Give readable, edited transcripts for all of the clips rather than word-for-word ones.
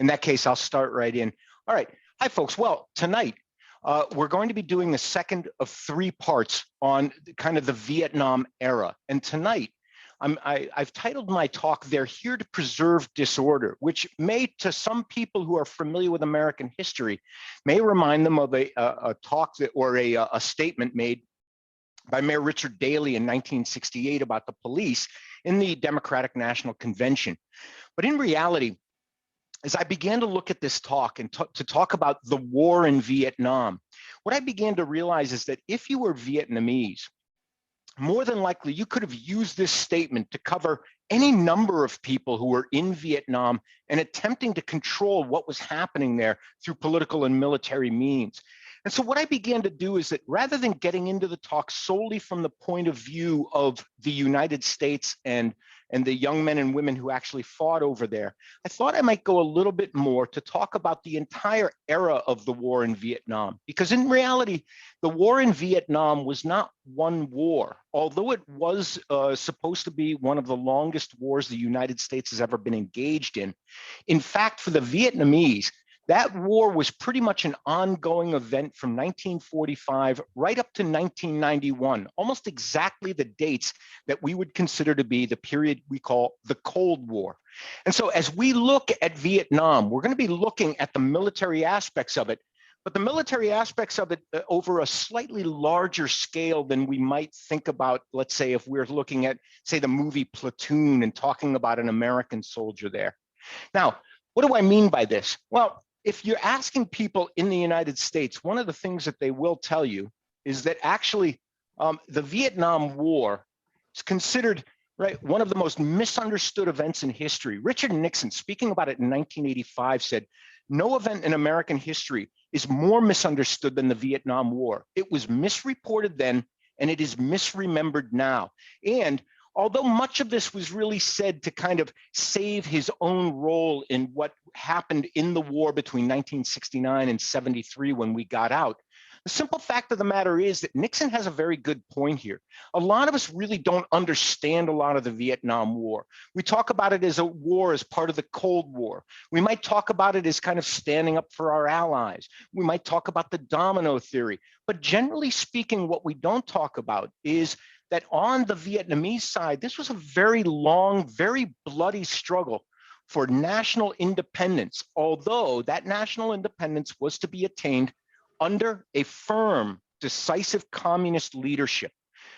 In that case, I'll start right in. All right. Hi, folks. Well, tonight, we're going to be doing the second of 3 parts on kind of the Vietnam era. And tonight, I've titled my talk, "They're Here to Preserve Disorder," which may, to some people who are familiar with American history, may remind them of a talk that, or a statement made by Mayor Richard Daley in 1968 about the police in the Democratic National Convention. But in reality, as I began to look at this talk and to talk about the war in Vietnam, what I began to realize is that if you were Vietnamese, more than likely you could have used this statement to cover any number of people who were in Vietnam and attempting to control what was happening there through political and military means. And so what I began to do is that rather than getting into the talk solely from the point of view of the United States and the young men and women who actually fought over there, I thought I might go a little bit more to talk about the entire era of the war in Vietnam. Because in reality, the war in Vietnam was not one war, although it was supposed to be one of the longest wars the United States has ever been engaged in. In fact, for the Vietnamese, that war was pretty much an ongoing event from 1945 right up to 1991, almost exactly the dates that we would consider to be the period we call the Cold War. And so as we look at Vietnam, we're going to be looking at the military aspects of it, but the military aspects of it over a slightly larger scale than we might think about, let's say, if we're looking at, say, the movie Platoon and talking about an American soldier there. Now, what do I mean by this? Well, if you're asking people in the United States, one of the things that they will tell you is that actually the Vietnam War is considered, right, one of the most misunderstood events in history. Richard Nixon, speaking about it in 1985, said, "No event in American history is more misunderstood than the Vietnam War. It was misreported then, and it is misremembered now." And although much of this was really said to kind of save his own role in what happened in the war between 1969 and 73 when we got out, the simple fact of the matter is that Nixon has a very good point here. A lot of us really don't understand a lot of the Vietnam War. We talk about it as a war as part of the Cold War. We might talk about it as kind of standing up for our allies. We might talk about the domino theory. But generally speaking, what we don't talk about is that on the Vietnamese side, this was a very long, very bloody struggle for national independence, although that national independence was to be attained under a firm, decisive communist leadership.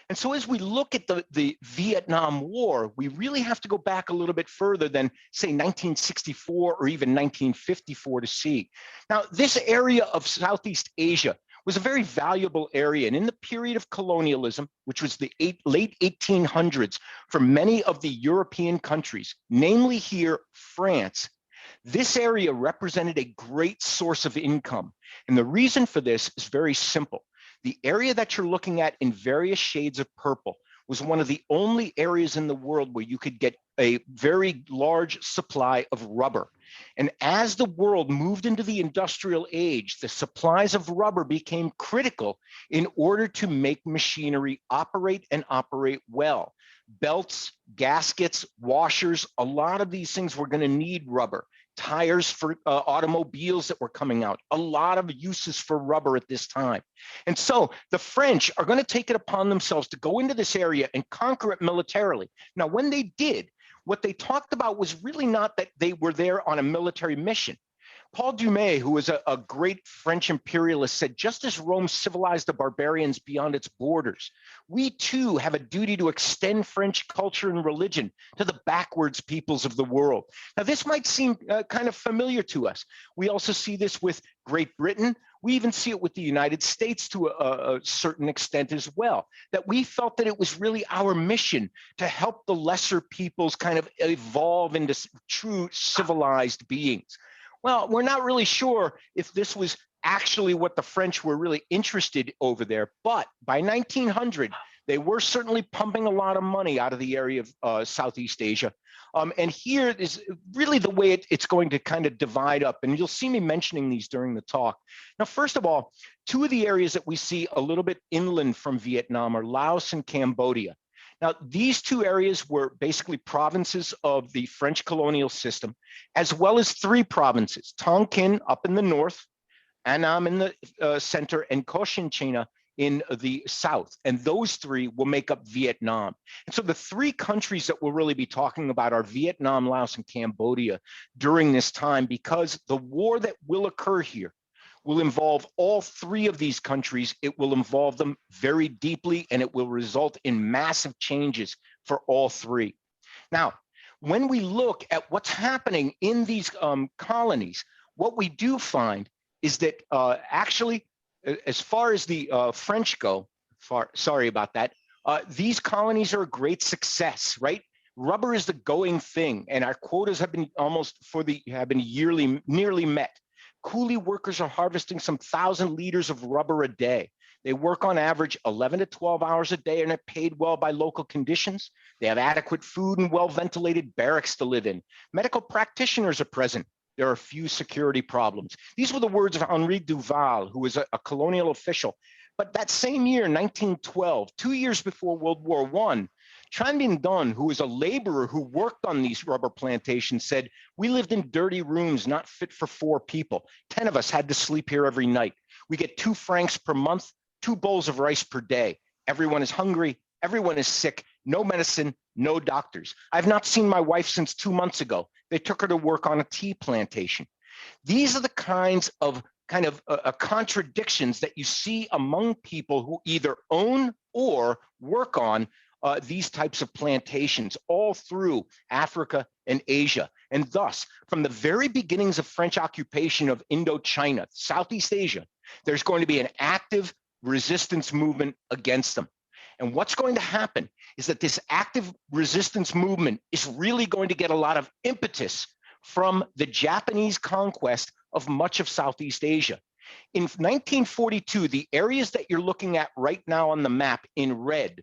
And so as we look at the Vietnam War, we really have to go back a little bit further than, say, 1964 or even 1954 to see. Now, this area of Southeast Asia was a very valuable area. And in the period of colonialism, which was the late 1800s, for many of the European countries, namely here, France, this area represented a great source of income. And the reason for this is very simple. The area that you're looking at in various shades of purple was one of the only areas in the world where you could get a very large supply of rubber. And as the world moved into the industrial age, the supplies of rubber became critical in order to make machinery operate and operate well. Belts, gaskets, washers, a lot of these things were going to need rubber. Tires for automobiles that were coming out, a lot of uses for rubber at this time. And so the French are going to take it upon themselves to go into this area and conquer it militarily. Now, when they did, what they talked about was really not that they were there on a military mission. Paul Dumas, who was a great French imperialist, said, just as Rome civilized the barbarians beyond its borders, we too have a duty to extend French culture and religion to the backwards peoples of the world. Now, this might seem kind of familiar to us. We also see this with Great Britain. We even see it with the United States to a certain extent as well, that we felt that it was really our mission to help the lesser peoples kind of evolve into true civilized beings. Well, we're not really sure if this was actually what the French were really interested over there, but by 1900, they were certainly pumping a lot of money out of the area of Southeast Asia. And here is really the way it's going to kind of divide up. And you'll see me mentioning these during the talk. Now, first of all, two of the areas that we see a little bit inland from Vietnam are Laos and Cambodia. Now, these two areas were basically provinces of the French colonial system, as well as three provinces, Tonkin up in the north, Annam in the center, and Cochinchina in the south. And those three will make up Vietnam. And so the three countries that we'll really be talking about are Vietnam, Laos, and Cambodia during this time, because the war that will occur here will involve all three of these countries. It will involve them very deeply, and it will result in massive changes for all three. Now, when we look at what's happening in these colonies, what we do find is that actually, as far as the French go, sorry about that, these colonies are a great success, right? Rubber is the going thing, and our quotas have been nearly met. Coolie workers are harvesting some 1,000 liters of rubber a day. They work on average 11 to 12 hours a day and are paid well by local conditions. They have adequate food and well-ventilated barracks to live in. Medical practitioners are present. There are few security problems. These were the words of Henri Duval, who was a colonial official. But that same year, 1912, 2 years before World War I, Tran Minh Don, who was a laborer who worked on these rubber plantations, said, "We lived in dirty rooms not fit for 4 people. 10 of us had to sleep here every night. We get 2 francs per month, 2 bowls of rice per day. Everyone is hungry. Everyone is sick. No medicine, no doctors. I've not seen my wife since 2 months ago. They took her to work on a tea plantation." These are the kinds of contradictions that you see among people who either own or work on these types of plantations all through Africa and Asia. And thus, from the very beginnings of French occupation of Indochina, Southeast Asia, there's going to be an active resistance movement against them. And what's going to happen is that this active resistance movement is really going to get a lot of impetus from the Japanese conquest of much of Southeast Asia. In 1942, the areas that you're looking at right now on the map in red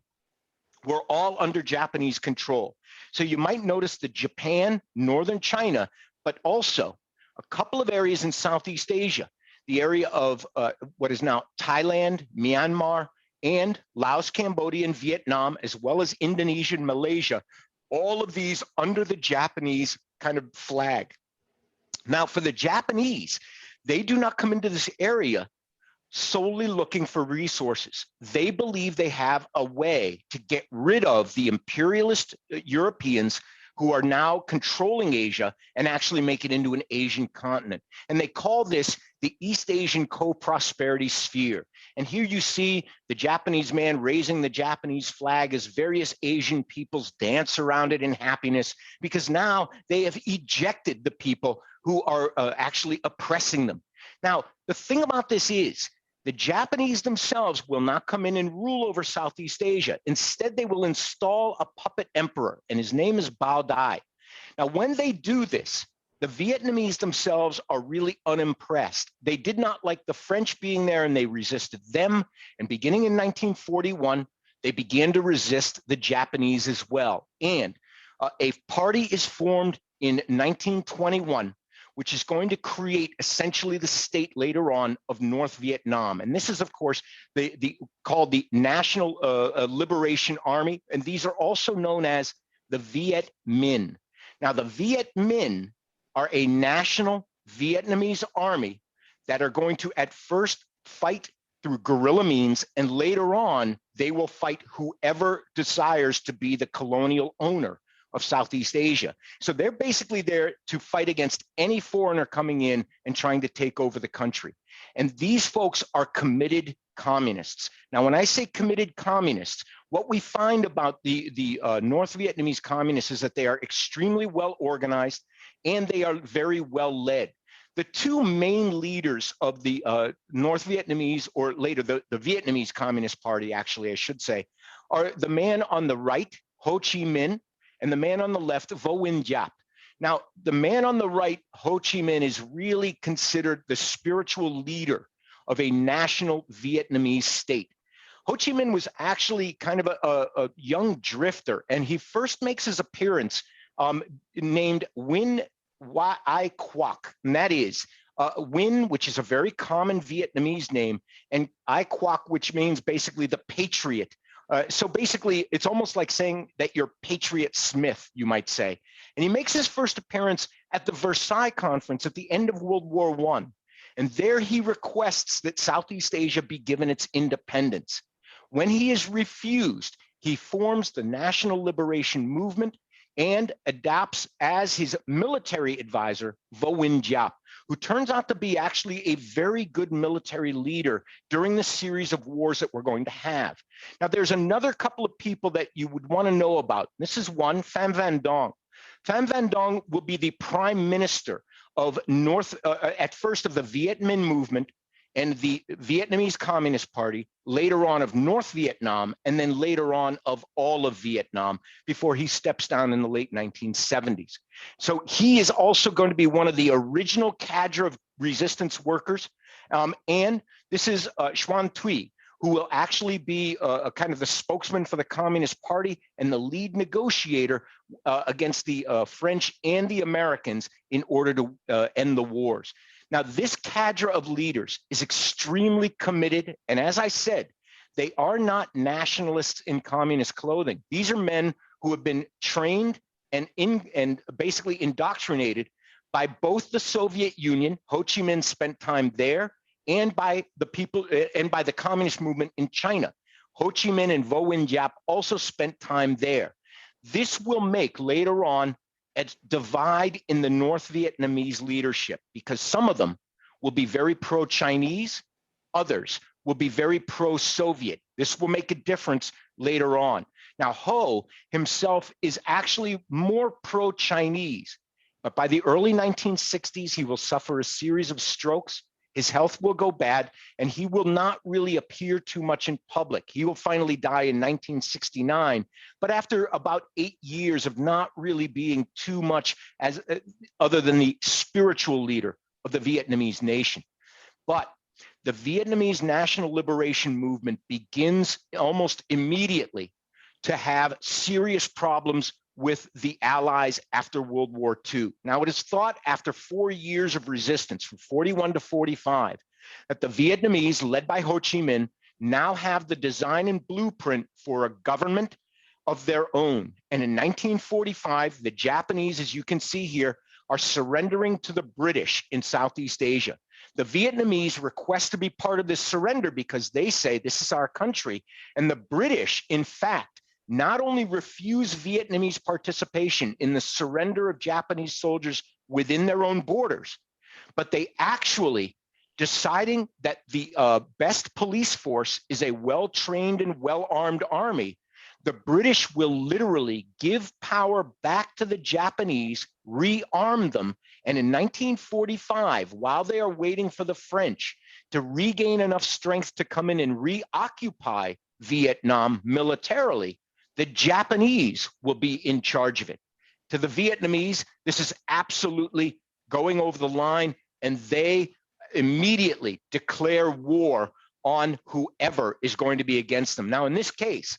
were all under Japanese control. So you might notice that Japan, northern China, but also a couple of areas in Southeast Asia, the area of what is now Thailand, Myanmar, and Laos, Cambodia, and Vietnam, as well as Indonesia and Malaysia, all of these under the Japanese kind of flag. Now, for the Japanese, they do not come into this area solely looking for resources. They believe they have a way to get rid of the imperialist Europeans who are now controlling Asia and actually make it into an Asian continent. And they call this the East Asian co-prosperity sphere. And here you see the Japanese man raising the Japanese flag as various Asian peoples dance around it in happiness, because now they have ejected the people who are actually oppressing them. Now, the thing about this is, the Japanese themselves will not come in and rule over Southeast Asia. Instead, they will install a puppet emperor, and his name is Bao Dai. Now, when they do this, the Vietnamese themselves are really unimpressed. They did not like the French being there, and they resisted them. And beginning in 1941, they began to resist the Japanese as well. And a party is formed in 1921, which is going to create essentially the state later on of North Vietnam. And this is, of course, called the National Liberation Army. And these are also known as the Viet Minh. Now, the Viet Minh are a national Vietnamese army that are going to at first fight through guerrilla means, and later on, they will fight whoever desires to be the colonial owner of Southeast Asia. So they're basically there to fight against any foreigner coming in and trying to take over the country. And these folks are committed communists. Now, when I say committed communists, what we find about the North Vietnamese communists is that they are extremely well organized and they are very well led. The two main leaders of the North Vietnamese, or later the Vietnamese Communist Party, actually, I should say, are the man on the right, Ho Chi Minh, and the man on the left, Vo Nguyen Giap. Now, the man on the right, Ho Chi Minh, is really considered the spiritual leader of a national Vietnamese state. Ho Chi Minh was actually kind of a young drifter, and he first makes his appearance named Nguyen Ai Quoc, and that is Nguyen, which is a very common Vietnamese name, and Ai Quoc, which means basically the patriot. So basically, it's almost like saying that you're Patriot Smith, you might say. And he makes his first appearance at the Versailles Conference at the end of World War I. And there he requests that Southeast Asia be given its independence. When he is refused, he forms the National Liberation Movement and adopts as his military advisor, Vo Nguyen Giap, who turns out to be actually a very good military leader during the series of wars that we're going to have. Now, there's another couple of people that you would want to know about. This is one, Pham Van Dong. Pham Van Dong will be the prime minister of at first of the Viet Minh movement and the Vietnamese Communist Party, later on of North Vietnam, and then later on of all of Vietnam before he steps down in the late 1970s. So he is also going to be one of the original cadre of resistance workers. And this is Xuan Thuy, who will actually be a kind of the spokesman for the Communist Party and the lead negotiator against the French and the Americans in order to end the wars. Now, this cadre of leaders is extremely committed. And as I said, they are not nationalists in communist clothing. These are men who have been trained and basically indoctrinated by both the Soviet Union. Ho Chi Minh spent time there, and by the people and by the communist movement in China. Ho Chi Minh and Vo Nguyen Giap also spent time there. This will make later on a divide in the North Vietnamese leadership, because some of them will be very pro-Chinese, others will be very pro-Soviet. This will make a difference later on. Now, Ho himself is actually more pro-Chinese, but by the early 1960s, he will suffer a series of strokes. His health will go bad, and he will not really appear too much in public. He will finally die in 1969, but after about 8 years of not really being too much as other than the spiritual leader of the Vietnamese nation. But the Vietnamese National Liberation Movement begins almost immediately to have serious problems with the Allies after World War II. Now, it is thought after 4 years of resistance, from 41 to 45, that the Vietnamese, led by Ho Chi Minh, now have the design and blueprint for a government of their own. And in 1945, the Japanese, as you can see here, are surrendering to the British in Southeast Asia. The Vietnamese request to be part of this surrender because they say this is our country. And the British, in fact, not only refuse Vietnamese participation in the surrender of Japanese soldiers within their own borders, but they actually, deciding that the best police force is a well-trained and well-armed army, the British will literally give power back to the Japanese, rearm them, and in 1945, while they are waiting for the French to regain enough strength to come in and reoccupy Vietnam militarily, the Japanese will be in charge of it. To the Vietnamese, this is absolutely going over the line, and they immediately declare war on whoever is going to be against them. Now, in this case,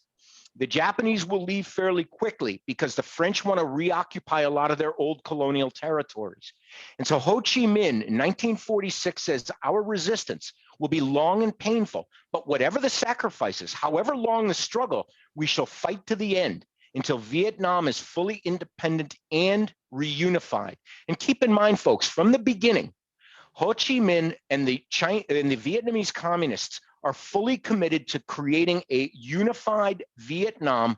the Japanese will leave fairly quickly because the French want to reoccupy a lot of their old colonial territories. And so Ho Chi Minh in 1946 says, our resistance will be long and painful, but whatever the sacrifices, however long the struggle, we shall fight to the end until Vietnam is fully independent and reunified. And keep in mind, folks, from the beginning, Ho Chi Minh and the Vietnamese communists are fully committed to creating a unified Vietnam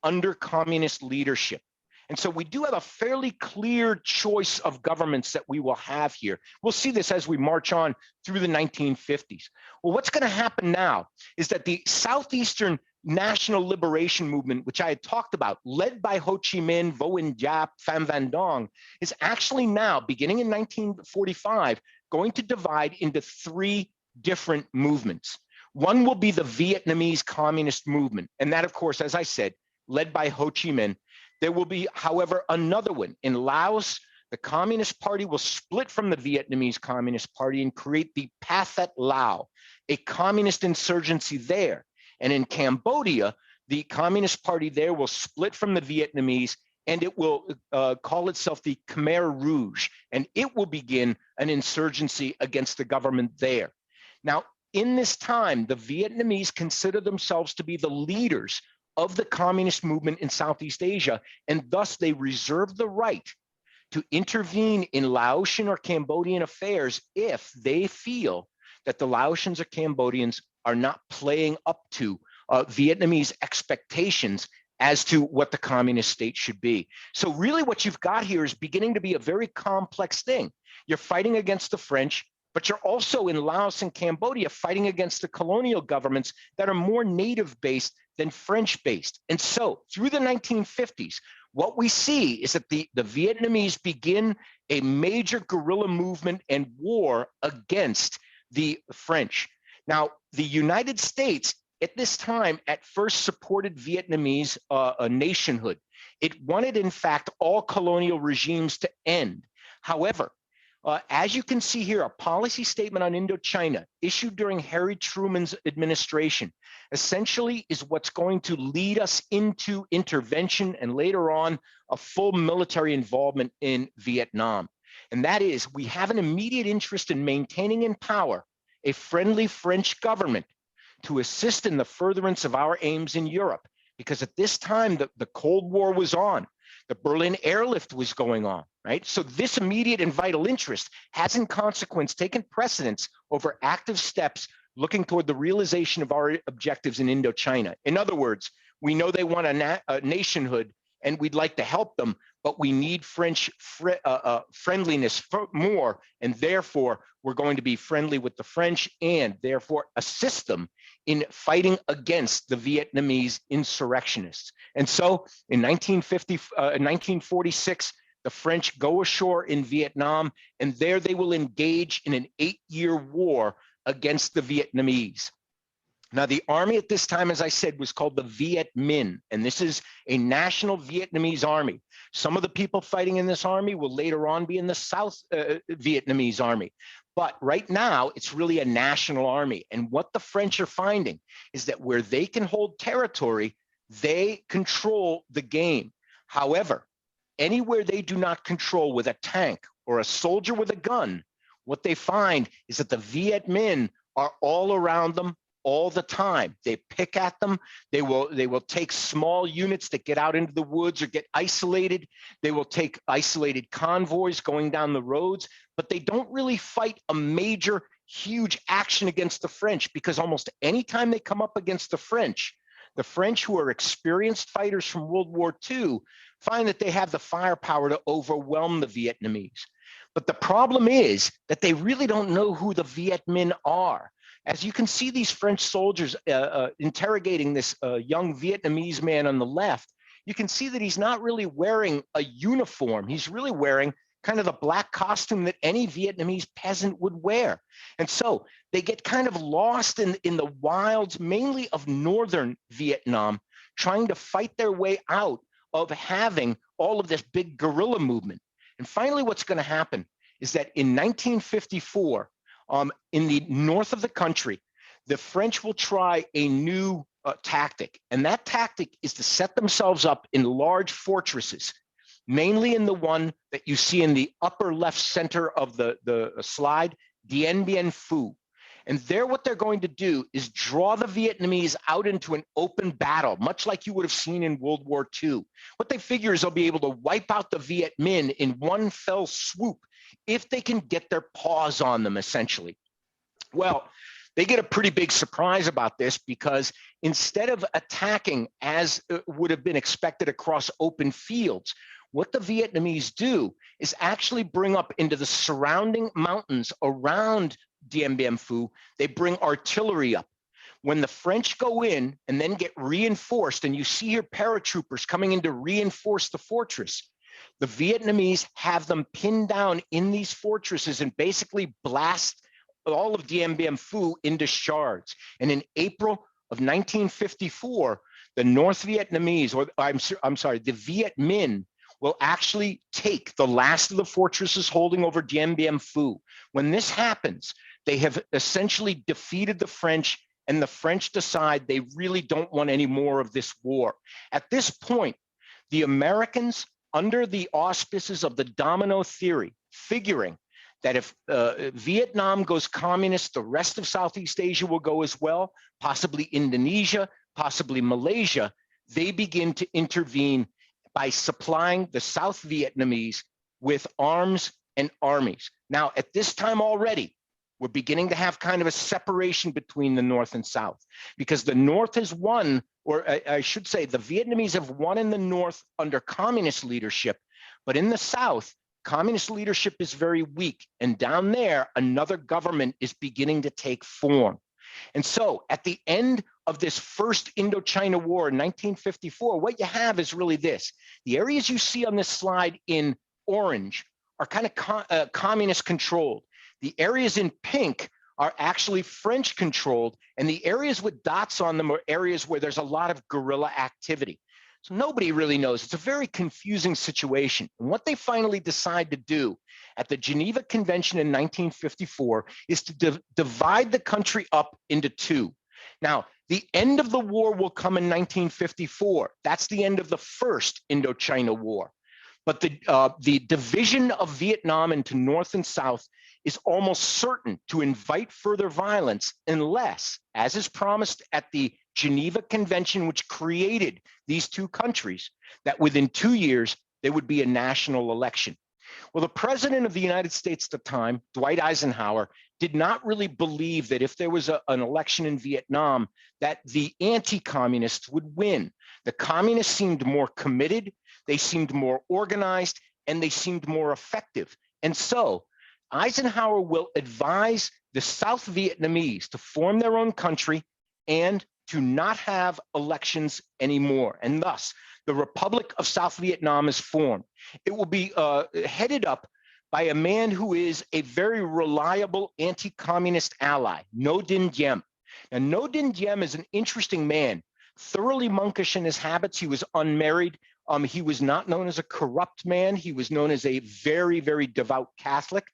under communist leadership. And so we do have a fairly clear choice of governments that we will have here. We'll see this as we march on through the 1950s. Well, what's going to happen now is that the Southeastern National Liberation Movement, which I had talked about, led by Ho Chi Minh, Vo Nguyen Giap, Pham Van Dong, is actually now, beginning in 1945, going to divide into three different movements. One will be the Vietnamese Communist Movement. And that, of course, as I said, led by Ho Chi Minh. There will be, however, another one. In Laos, the Communist Party will split from the Vietnamese Communist Party and create the Pathet Lao, a communist insurgency there. And in Cambodia, the Communist Party there will split from the Vietnamese, and it will call itself the Khmer Rouge, and it will begin an insurgency against the government there. Now, in this time, the Vietnamese consider themselves to be the leaders of the communist movement in Southeast Asia, and thus they reserve the right to intervene in Laotian or Cambodian affairs if they feel that the Laotians or Cambodians are not playing up to Vietnamese expectations as to what the communist state should be. So really what you've got here is beginning to be a very complex thing. You're fighting against the French, but you're also in Laos and Cambodia fighting against the colonial governments that are more native-based than French-based. And so through the 1950s, what we see is that the Vietnamese begin a major guerrilla movement and war against the French. Now, the United States at this time at first supported Vietnamese nationhood. It wanted, in fact, all colonial regimes to end. However, as you can see here, a policy statement on Indochina issued during Harry Truman's administration essentially is what's going to lead us into intervention and later on a full military involvement in Vietnam. And that is, we have an immediate interest in maintaining in power a friendly French government to assist in the furtherance of our aims in Europe. Because at this time, the Cold War was on. The Berlin airlift was going on, right? So this immediate and vital interest has in consequence taken precedence over active steps looking toward the realization of our objectives in Indochina. In other words, we know they want a nationhood and we'd like to help them, but we need French friendliness more, and therefore we're going to be friendly with the French and therefore assist them in fighting against the Vietnamese insurrectionists. And so in 1946, the French go ashore in Vietnam, and there they will engage in an 8-year war against the Vietnamese. Now, the army at this time, as I said, was called the Viet Minh, and this is a national Vietnamese army. Some of the people fighting in this army will later on be in the South Vietnamese army. But right now, it's really a national army. And what the French are finding is that where they can hold territory, they control the game. However, anywhere they do not control with a tank or a soldier with a gun, what they find is that the Viet Minh are all around them all the time. They pick at them. They will take small units that get out into the woods or get isolated. They will take isolated convoys going down the roads, but they don't really fight a major, huge action against the French, because almost any time they come up against the French, who are experienced fighters from World War II, find that they have the firepower to overwhelm the Vietnamese. But the problem is that they really don't know who the Viet Minh are. As you can see these French soldiers interrogating this young Vietnamese man on the left, you can see that he's not really wearing a uniform. He's really wearing kind of the black costume that any Vietnamese peasant would wear. And so they get kind of lost in the wilds, mainly of northern Vietnam, trying to fight their way out of having all of this big guerrilla movement. And finally, what's going to happen is that in 1954, in the north of the country, the French will try a new tactic. And that tactic is to set themselves up in large fortresses, mainly in the one that you see in the upper left center of the slide, Dien Bien Phu. And there, what they're going to do is draw the Vietnamese out into an open battle, much like you would have seen in World War II. What they figure is they'll be able to wipe out the Viet Minh in one fell swoop if they can get their paws on them, essentially. Well, they get a pretty big surprise about this, because instead of attacking as would have been expected across open fields, what the Vietnamese do is actually bring up into the surrounding mountains around Dien Bien Phu, they bring artillery up. When the French go in and then get reinforced, and you see here paratroopers coming in to reinforce the fortress, the Vietnamese have them pinned down in these fortresses and basically blast all of Dien Bien Phu into shards. And in April of 1954, the North Vietnamese, or I'm sorry, the Viet Minh, will actually take the last of the fortresses holding over Dien Bien Phu. When this happens, they have essentially defeated the French, and the French decide they really don't want any more of this war. At this point, the Americans, under the auspices of the domino theory, figuring that if Vietnam goes communist, the rest of Southeast Asia will go as well, possibly Indonesia, possibly Malaysia. They begin to intervene by supplying the South Vietnamese with arms and armies. Now, at this time already, we're beginning to have kind of a separation between the North and South, because the North has won, or I should say, the Vietnamese have won in the North under communist leadership, but in the South, communist leadership is very weak. And down there, another government is beginning to take form. And so at the end of this first Indochina War in 1954, what you have is really this. The areas you see on this slide in orange are kind of communist controlled. The areas in pink are actually French controlled, and the areas with dots on them are areas where there's a lot of guerrilla activity. So nobody really knows. It's a very confusing situation. And what they finally decide to do at the Geneva Convention in 1954 is to divide the country up into two. Now, the end of the war will come in 1954. That's the end of the first Indochina War. But the division of Vietnam into North and South is almost certain to invite further violence unless, as is promised at the Geneva Convention, which created these two countries, that within 2 years, there would be a national election. Well, the president of the United States at the time, Dwight Eisenhower, did not really believe that if there was an election in Vietnam, that the anti-communists would win. The communists seemed more committed, they seemed more organized, and they seemed more effective. And so Eisenhower will advise the South Vietnamese to form their own country and to not have elections anymore. And thus, the Republic of South Vietnam is formed. It will be headed up by a man who is a very reliable anti-communist ally, Ngo Dinh Diem. Now, Ngo Dinh Diem is an interesting man, thoroughly monkish in his habits. He was unmarried. He was not known as a corrupt man. He was known as a very, very devout Catholic.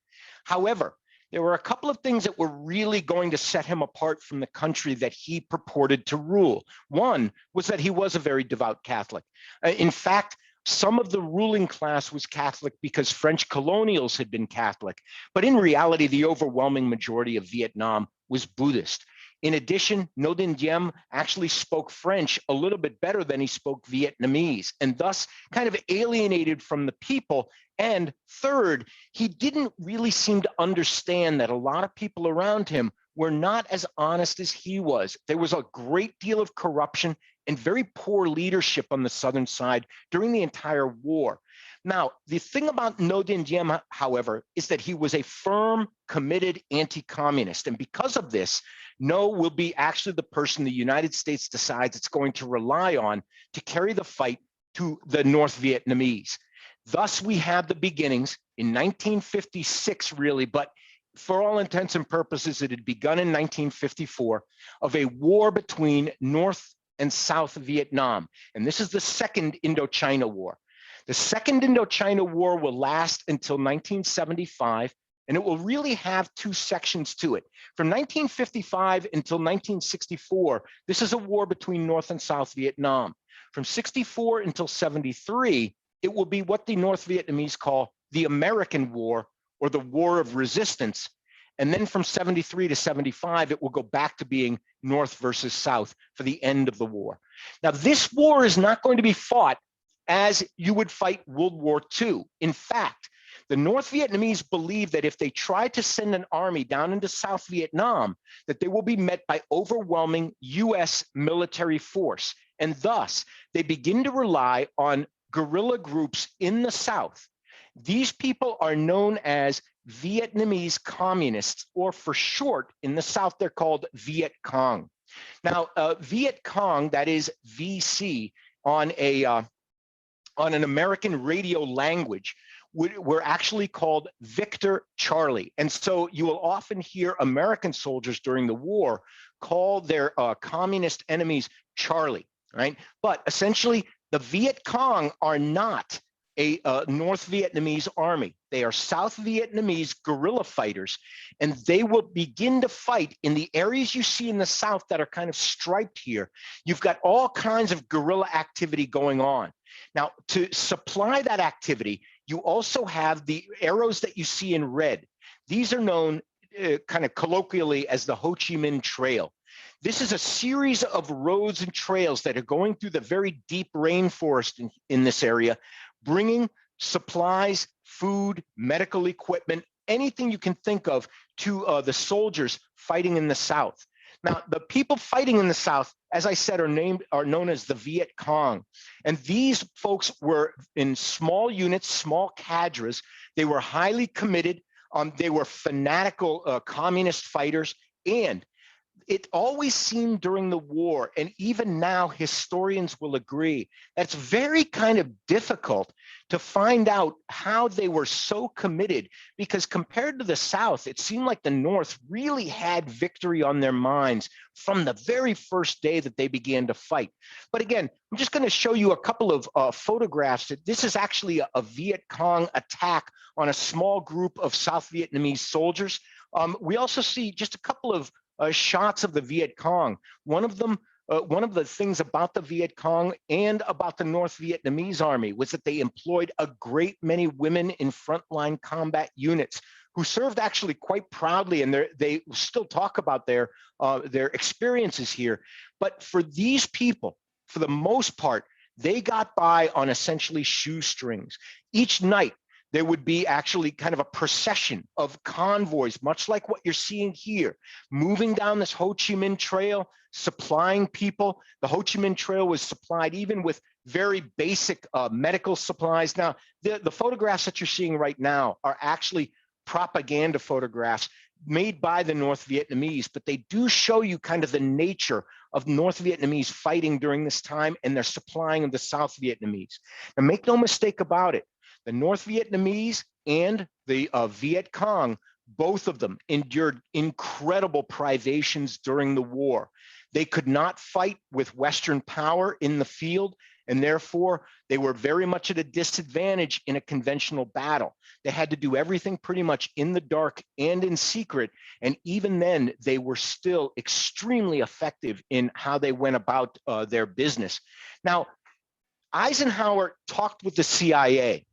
However, there were a couple of things that were really going to set him apart from the country that he purported to rule. One was that he was a very devout Catholic. In fact, some of the ruling class was Catholic because French colonials had been Catholic, but in reality, the overwhelming majority of Vietnam was Buddhist. In addition, Ngo Dinh Diem actually spoke French a little bit better than he spoke Vietnamese, and thus kind of alienated from the people. And third, he didn't really seem to understand that a lot of people around him were not as honest as he was. There was a great deal of corruption and very poor leadership on the southern side during the entire war. Now, the thing about Ngo Dinh Diem, however, is that he was a firm, committed anti-communist. And because of this, Ngo will be actually the person the United States decides it's going to rely on to carry the fight to the North Vietnamese. Thus, we have the beginnings in 1956, really, but for all intents and purposes, it had begun in 1954 of a war between North and South Vietnam. And this is the second Indochina War. The second Indochina War will last until 1975, and it will really have two sections to it. From 1955 until 1964, this is a war between North and South Vietnam. From 64 until 73, it will be what the North Vietnamese call the American War, or the War of Resistance. And then from 73 to 75, it will go back to being North versus South for the end of the war. Now, this war is not going to be fought as you would fight World War II. In fact, the North Vietnamese believe that if they try to send an army down into South Vietnam, that they will be met by overwhelming US military force. And thus, they begin to rely on guerrilla groups in the South. These people are known as Vietnamese Communists, or for short, in the South, they're called Vietcong. Now, Vietcong, that is VC, on an American radio language, were actually called Victor Charlie. And so you will often hear American soldiers during the war call their communist enemies Charlie, right? But essentially, the Viet Cong are not a North Vietnamese army. They are South Vietnamese guerrilla fighters, and they will begin to fight in the areas you see in the South that are kind of striped here. You've got all kinds of guerrilla activity going on. Now, to supply that activity, you also have the arrows that you see in red. These are known kind of colloquially as the Ho Chi Minh Trail. This is a series of roads and trails that are going through the very deep rainforest in this area, bringing supplies, food, medical equipment, anything you can think of to the soldiers fighting in the South. Now, the people fighting in the South, as I said, are known as the Vietcong. And these folks were in small units, small cadres. They were highly committed. They were fanatical communist fighters. And it always seemed during the war, and even now historians will agree, that's very kind of difficult to find out how they were so committed, because compared to the South, it seemed like the North really had victory on their minds from the very first day that they began to fight. But again, I'm just going to show you a couple of photographs. This is actually a Viet Cong attack on a small group of South Vietnamese soldiers. We also see just a couple of shots of the Viet Cong. One of the things about the Viet Cong and about the North Vietnamese army was that they employed a great many women in frontline combat units who served actually quite proudly, and they still talk about their experiences here. But for these people, for the most part, they got by on essentially shoestrings. Each night, there would be actually kind of a procession of convoys, much like what you're seeing here, moving down this Ho Chi Minh Trail, supplying people. The Ho Chi Minh Trail was supplied even with very basic medical supplies. Now, the photographs that you're seeing right now are actually propaganda photographs made by the North Vietnamese, but they do show you kind of the nature of North Vietnamese fighting during this time and their supplying of the South Vietnamese. Now, make no mistake about it, the North Vietnamese and the Viet Cong, both of them endured incredible privations during the war. They could not fight with Western power in the field, and therefore they were very much at a disadvantage in a conventional battle. They had to do everything pretty much in the dark and in secret, and even then they were still extremely effective in how they went about their business. Now, Eisenhower talked with the CIA,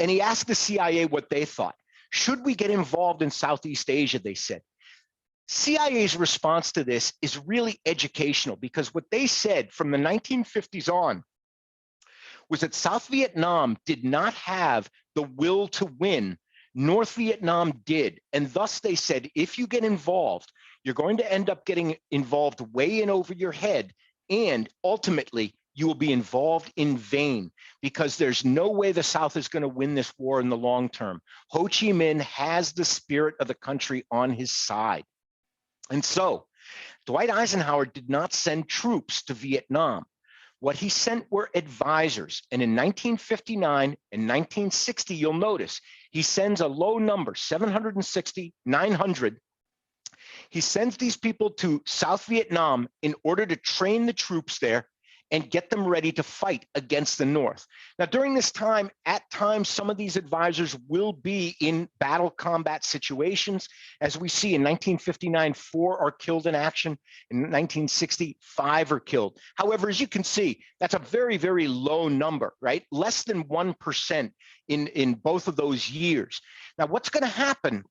and he asked the CIA what they thought. Should we get involved in Southeast Asia, they said. CIA's response to this is really educational, because what they said from the 1950s on was that South Vietnam did not have the will to win. North Vietnam did. And thus they said, if you get involved, you're going to end up getting involved way in over your head. And ultimately, you will be involved in vain, because there's no way the South is going to win this war in the long term. Ho Chi Minh has the spirit of the country on his side. And so Dwight Eisenhower did not send troops to Vietnam. What he sent were advisors. And in 1959 and 1960, you'll notice he sends a low number, 760, 900. He sends these people to South Vietnam in order to train the troops there and get them ready to fight against the North. Now, during this time, at times, some of these advisors will be in battle combat situations. As we see in 1959, 4 are killed in action. In 1960, 5 are killed. However, as you can see, that's a very, very low number, right? Less than 1% in both of those years. Now, what's going to happen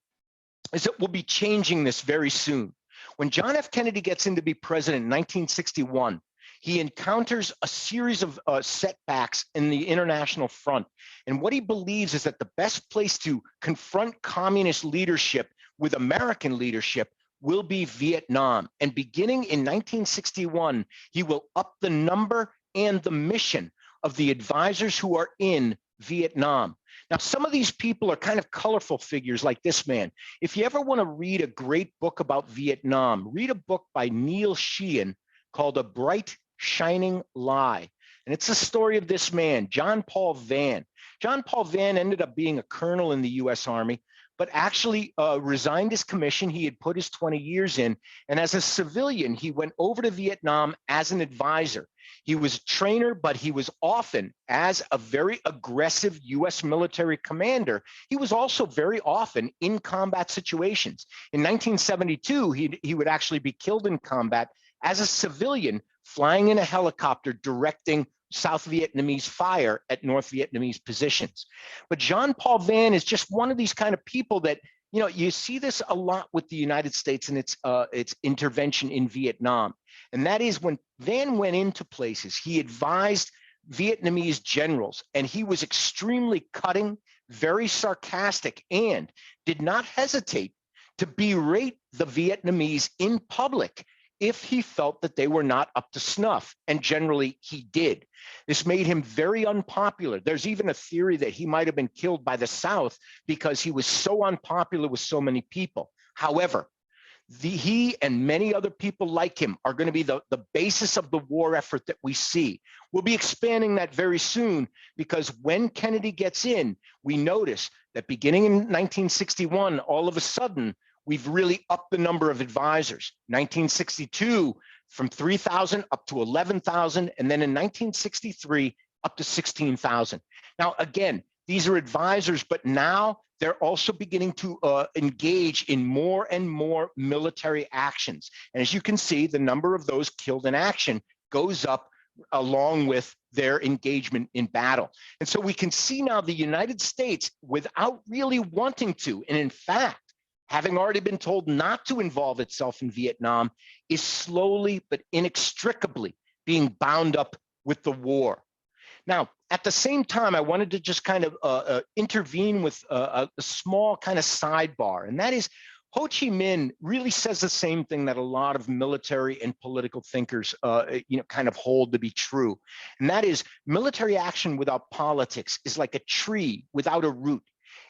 is that we'll be changing this very soon. When John F. Kennedy gets in to be president in 1961, he encounters a series of setbacks in the international front. And what he believes is that the best place to confront communist leadership with American leadership will be Vietnam. And beginning in 1961, he will up the number and the mission of the advisors who are in Vietnam. Now, some of these people are kind of colorful figures like this man. If you ever want to read a great book about Vietnam, read a book by Neil Sheehan called A Bright Shining Lie. And it's the story of this man, John Paul Vann. John Paul Vann ended up being a colonel in the US Army, but actually resigned his commission. He had put his 20 years in. And as a civilian, he went over to Vietnam as an advisor. He was a trainer, but he was often, as a very aggressive US military commander, he was also very often in combat situations. In 1972, he would actually be killed in combat as a civilian, flying in a helicopter directing South Vietnamese fire at North Vietnamese positions. But Jean Paul Vann is just one of these kind of people that You know, you see this a lot with the United States and its intervention in Vietnam. And that is when Vann went into places, he advised Vietnamese generals, and he was extremely cutting, very sarcastic, and did not hesitate to berate the Vietnamese in public if he felt that they were not up to snuff, and generally he did. This made him very unpopular. There's even a theory that he might have been killed by the South because he was so unpopular with so many people. However, he and many other people like him are going to be the basis of the war effort that we see. We'll be expanding that very soon, because when Kennedy gets in, we notice that beginning in 1961, all of a sudden, we've really upped the number of advisors. 1962, from 3,000 up to 11,000, and then in 1963, up to 16,000. Now, again, these are advisors, but now they're also beginning to engage in more and more military actions. And as you can see, the number of those killed in action goes up along with their engagement in battle. And so we can see now the United States, without really wanting to, and in fact, having already been told not to involve itself in Vietnam, is slowly but inextricably being bound up with the war. Now, at the same time, I wanted to just kind of intervene with a small kind of sidebar, and that is Ho Chi Minh really says the same thing that a lot of military and political thinkers kind of hold to be true, and that is military action without politics is like a tree without a root.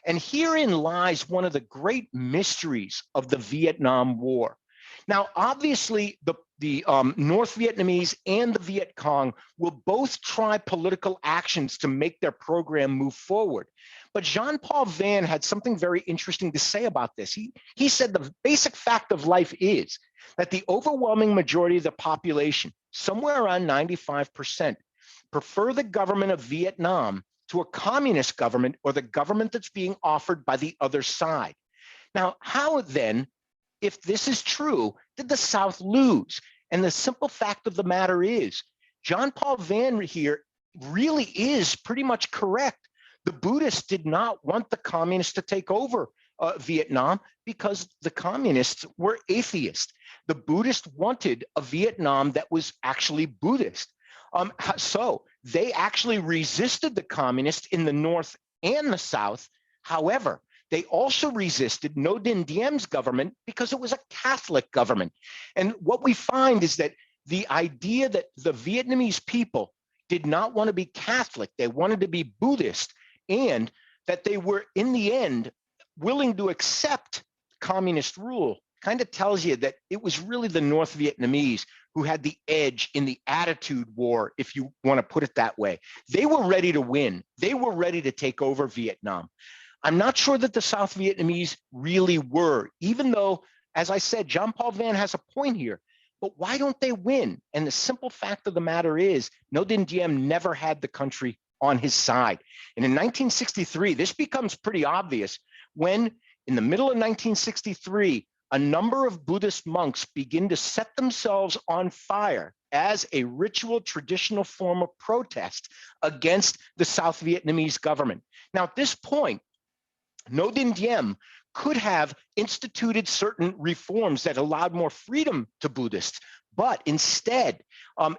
And herein lies one of the great mysteries of the Vietnam War. Now, obviously, the North Vietnamese and the Vietcong will both try political actions to make their program move forward. But Jean-Paul Vann had something very interesting to say about this. He said the basic fact of life is that the overwhelming majority of the population, somewhere around 95%, prefer the government of Vietnam to a communist government or the government that's being offered by the other side. Now, how then, if this is true, did the South lose? And the simple fact of the matter is, Jean-Paul Vann here really is pretty much correct. The Buddhists did not want the communists to take over Vietnam because the communists were atheists. The Buddhists wanted a Vietnam that was actually Buddhist. So they actually resisted the communists in the North and the South. However, they also resisted Ngo Dinh Diem's government because it was a Catholic government. And what we find is that the idea that the Vietnamese people did not want to be Catholic, they wanted to be Buddhist, and that they were, in the end, willing to accept communist rule, kind of tells you that it was really the North Vietnamese who had the edge in the attitude war, if you want to put it that way. They were ready to win. They were ready to take over Vietnam. I'm not sure that the South Vietnamese really were, even though, as I said, Jean-Paul Vann has a point here. But why don't they win? And the simple fact of the matter is, Ngo Dinh Diem never had the country on his side. And in 1963, this becomes pretty obvious when, in the middle of 1963, a number of Buddhist monks begin to set themselves on fire as a ritual traditional form of protest against the South Vietnamese government. Now, at this point, Ngo Dinh Diem could have instituted certain reforms that allowed more freedom to Buddhists, but instead,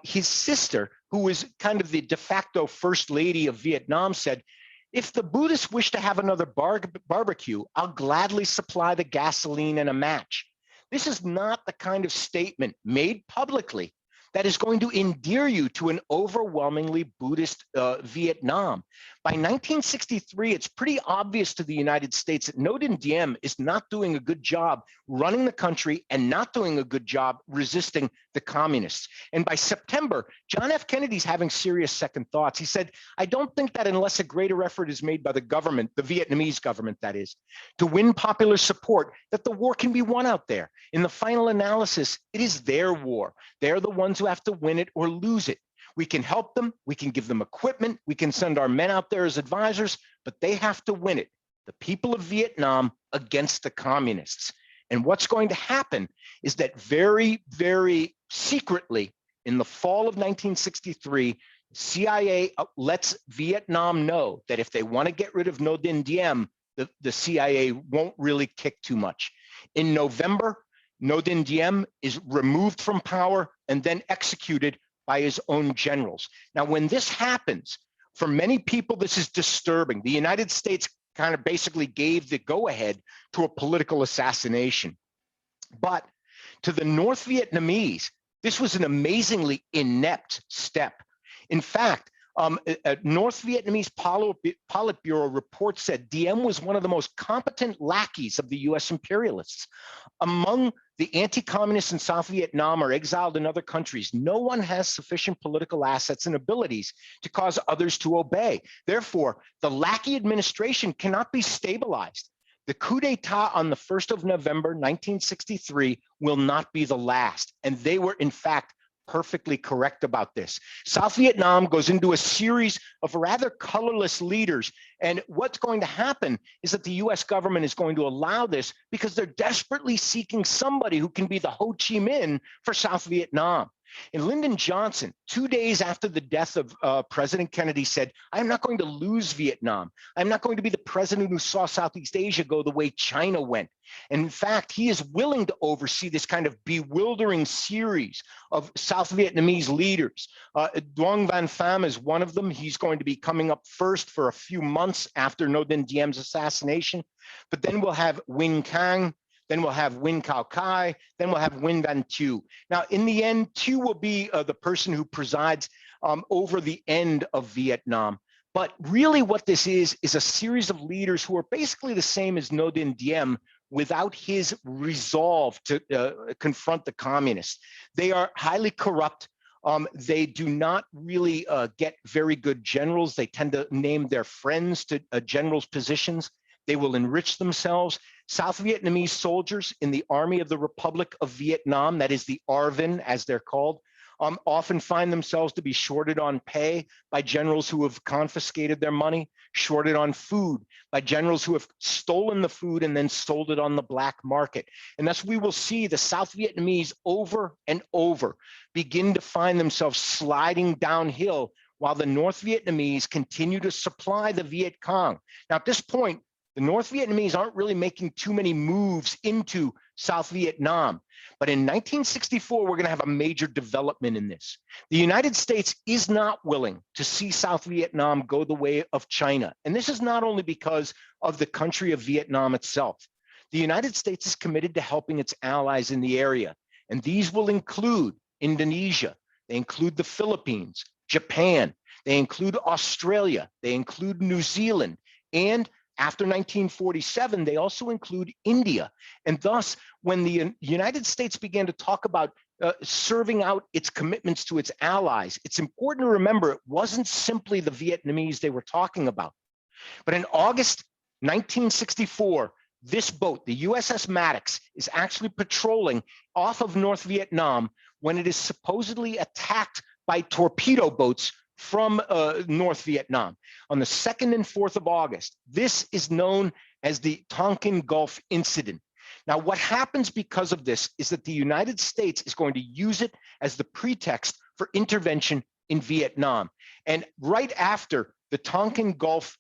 his sister, who was kind of the de facto first lady of Vietnam, said, if the Buddhists wish to have another barbecue, I'll gladly supply the gasoline and a match. This is not the kind of statement made publicly that is going to endear you to an overwhelmingly Buddhist Vietnam. By 1963, it's pretty obvious to the United States that Ngo Dinh Diem is not doing a good job running the country and not doing a good job resisting the communists. And by September, John F. Kennedy's having serious second thoughts. He said, I don't think that unless a greater effort is made by the government, the Vietnamese government that is, to win popular support, that the war can be won out there. In the final analysis, it is their war. They're the ones who have to win it or lose it. We can help them, we can give them equipment, we can send our men out there as advisors, but they have to win it. The people of Vietnam against the communists. And what's going to happen is that very, very secretly, in the fall of 1963, CIA lets Vietnam know that if they want to get rid of Ngo Dinh Diem, the CIA won't really kick too much. In November, Ngo Dinh Diem is removed from power and then executed by his own generals. Now, when this happens, for many people, this is disturbing. The United States kind of basically gave the go-ahead to a political assassination. But to the North Vietnamese, this was an amazingly inept step. In fact, a North Vietnamese Politburo report said Diem was one of the most competent lackeys of the US imperialists. Among the anti-communists in South Vietnam or exiled in other countries, no one has sufficient political assets and abilities to cause others to obey. Therefore, the lackey administration cannot be stabilized. The coup d'etat on the 1st of November, 1963 will not be the last. And they were, in fact, perfectly correct about this. South Vietnam goes into a series of rather colorless leaders. And what's going to happen is that the US government is going to allow this because they're desperately seeking somebody who can be the Ho Chi Minh for South Vietnam. And Lyndon Johnson, 2 days after the death of President Kennedy, said, I'm not going to lose Vietnam. I'm not going to be the president who saw Southeast Asia go the way China went. And in fact, he is willing to oversee this kind of bewildering series of South Vietnamese leaders. Duong Van Pham is one of them. He's going to be coming up first for a few months after Ngo Dinh Diem's assassination. But then we'll have Win Cang, then we'll have Win Cao Cai, then we'll have Win Van Tu. Now, in the end, Tu will be the person who presides over the end of Vietnam. But really what this is a series of leaders who are basically the same as Ngo Dinh Diem without his resolve to confront the communists. They are highly corrupt. They do not really get very good generals. They tend to name their friends to generals' positions. They will enrich themselves. South Vietnamese soldiers in the Army of the Republic of Vietnam, that is the ARVN as they're called, often find themselves to be shorted on pay by generals who have confiscated their money, shorted on food by generals who have stolen the food and then sold it on the black market. And thus we will see the South Vietnamese over and over begin to find themselves sliding downhill while the North Vietnamese continue to supply the Vietcong. Now at this point, the North Vietnamese aren't really making too many moves into South Vietnam. But in 1964, we're going to have a major development in this. The United States is not willing to see South Vietnam go the way of China. And this is not only because of the country of Vietnam itself. The United States is committed to helping its allies in the area. And these will include Indonesia. They include the Philippines, Japan. They include Australia. They include New Zealand. And after 1947, they also include India. And thus, when the United States began to talk about serving out its commitments to its allies, it's important to remember it wasn't simply the Vietnamese they were talking about. But in August 1964, this boat, the USS Maddox, is actually patrolling off of North Vietnam when it is supposedly attacked by torpedo boats from North Vietnam on the 2nd and 4th of August. This is known as the Tonkin Gulf incident. Now, what happens because of this is that the United States is going to use it as the pretext for intervention in Vietnam. And right after the Tonkin Gulf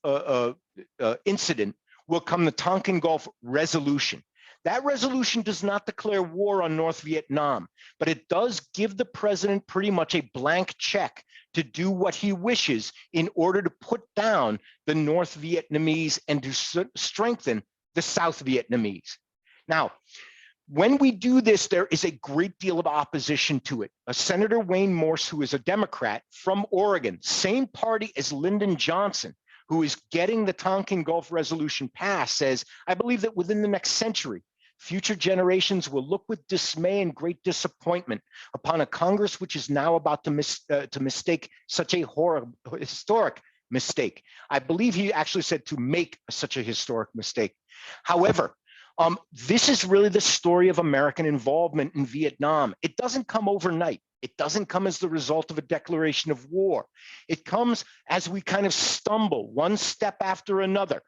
incident will come the Tonkin Gulf Resolution. That resolution does not declare war on North Vietnam, but it does give the president pretty much a blank check to do what he wishes in order to put down the North Vietnamese and to strengthen the South Vietnamese. Now, when we do this, there is a great deal of opposition to it. Senator Wayne Morse, who is a Democrat from Oregon, same party as Lyndon Johnson, who is getting the Tonkin Gulf Resolution passed, says, I believe that within the next century, future generations will look with dismay and great disappointment upon a Congress which is now about to mistake such a historic mistake. I believe he actually said to make such a historic mistake. However, this is really the story of American involvement in Vietnam. It doesn't come overnight. It doesn't come as the result of a declaration of war. It comes as we kind of stumble one step after another.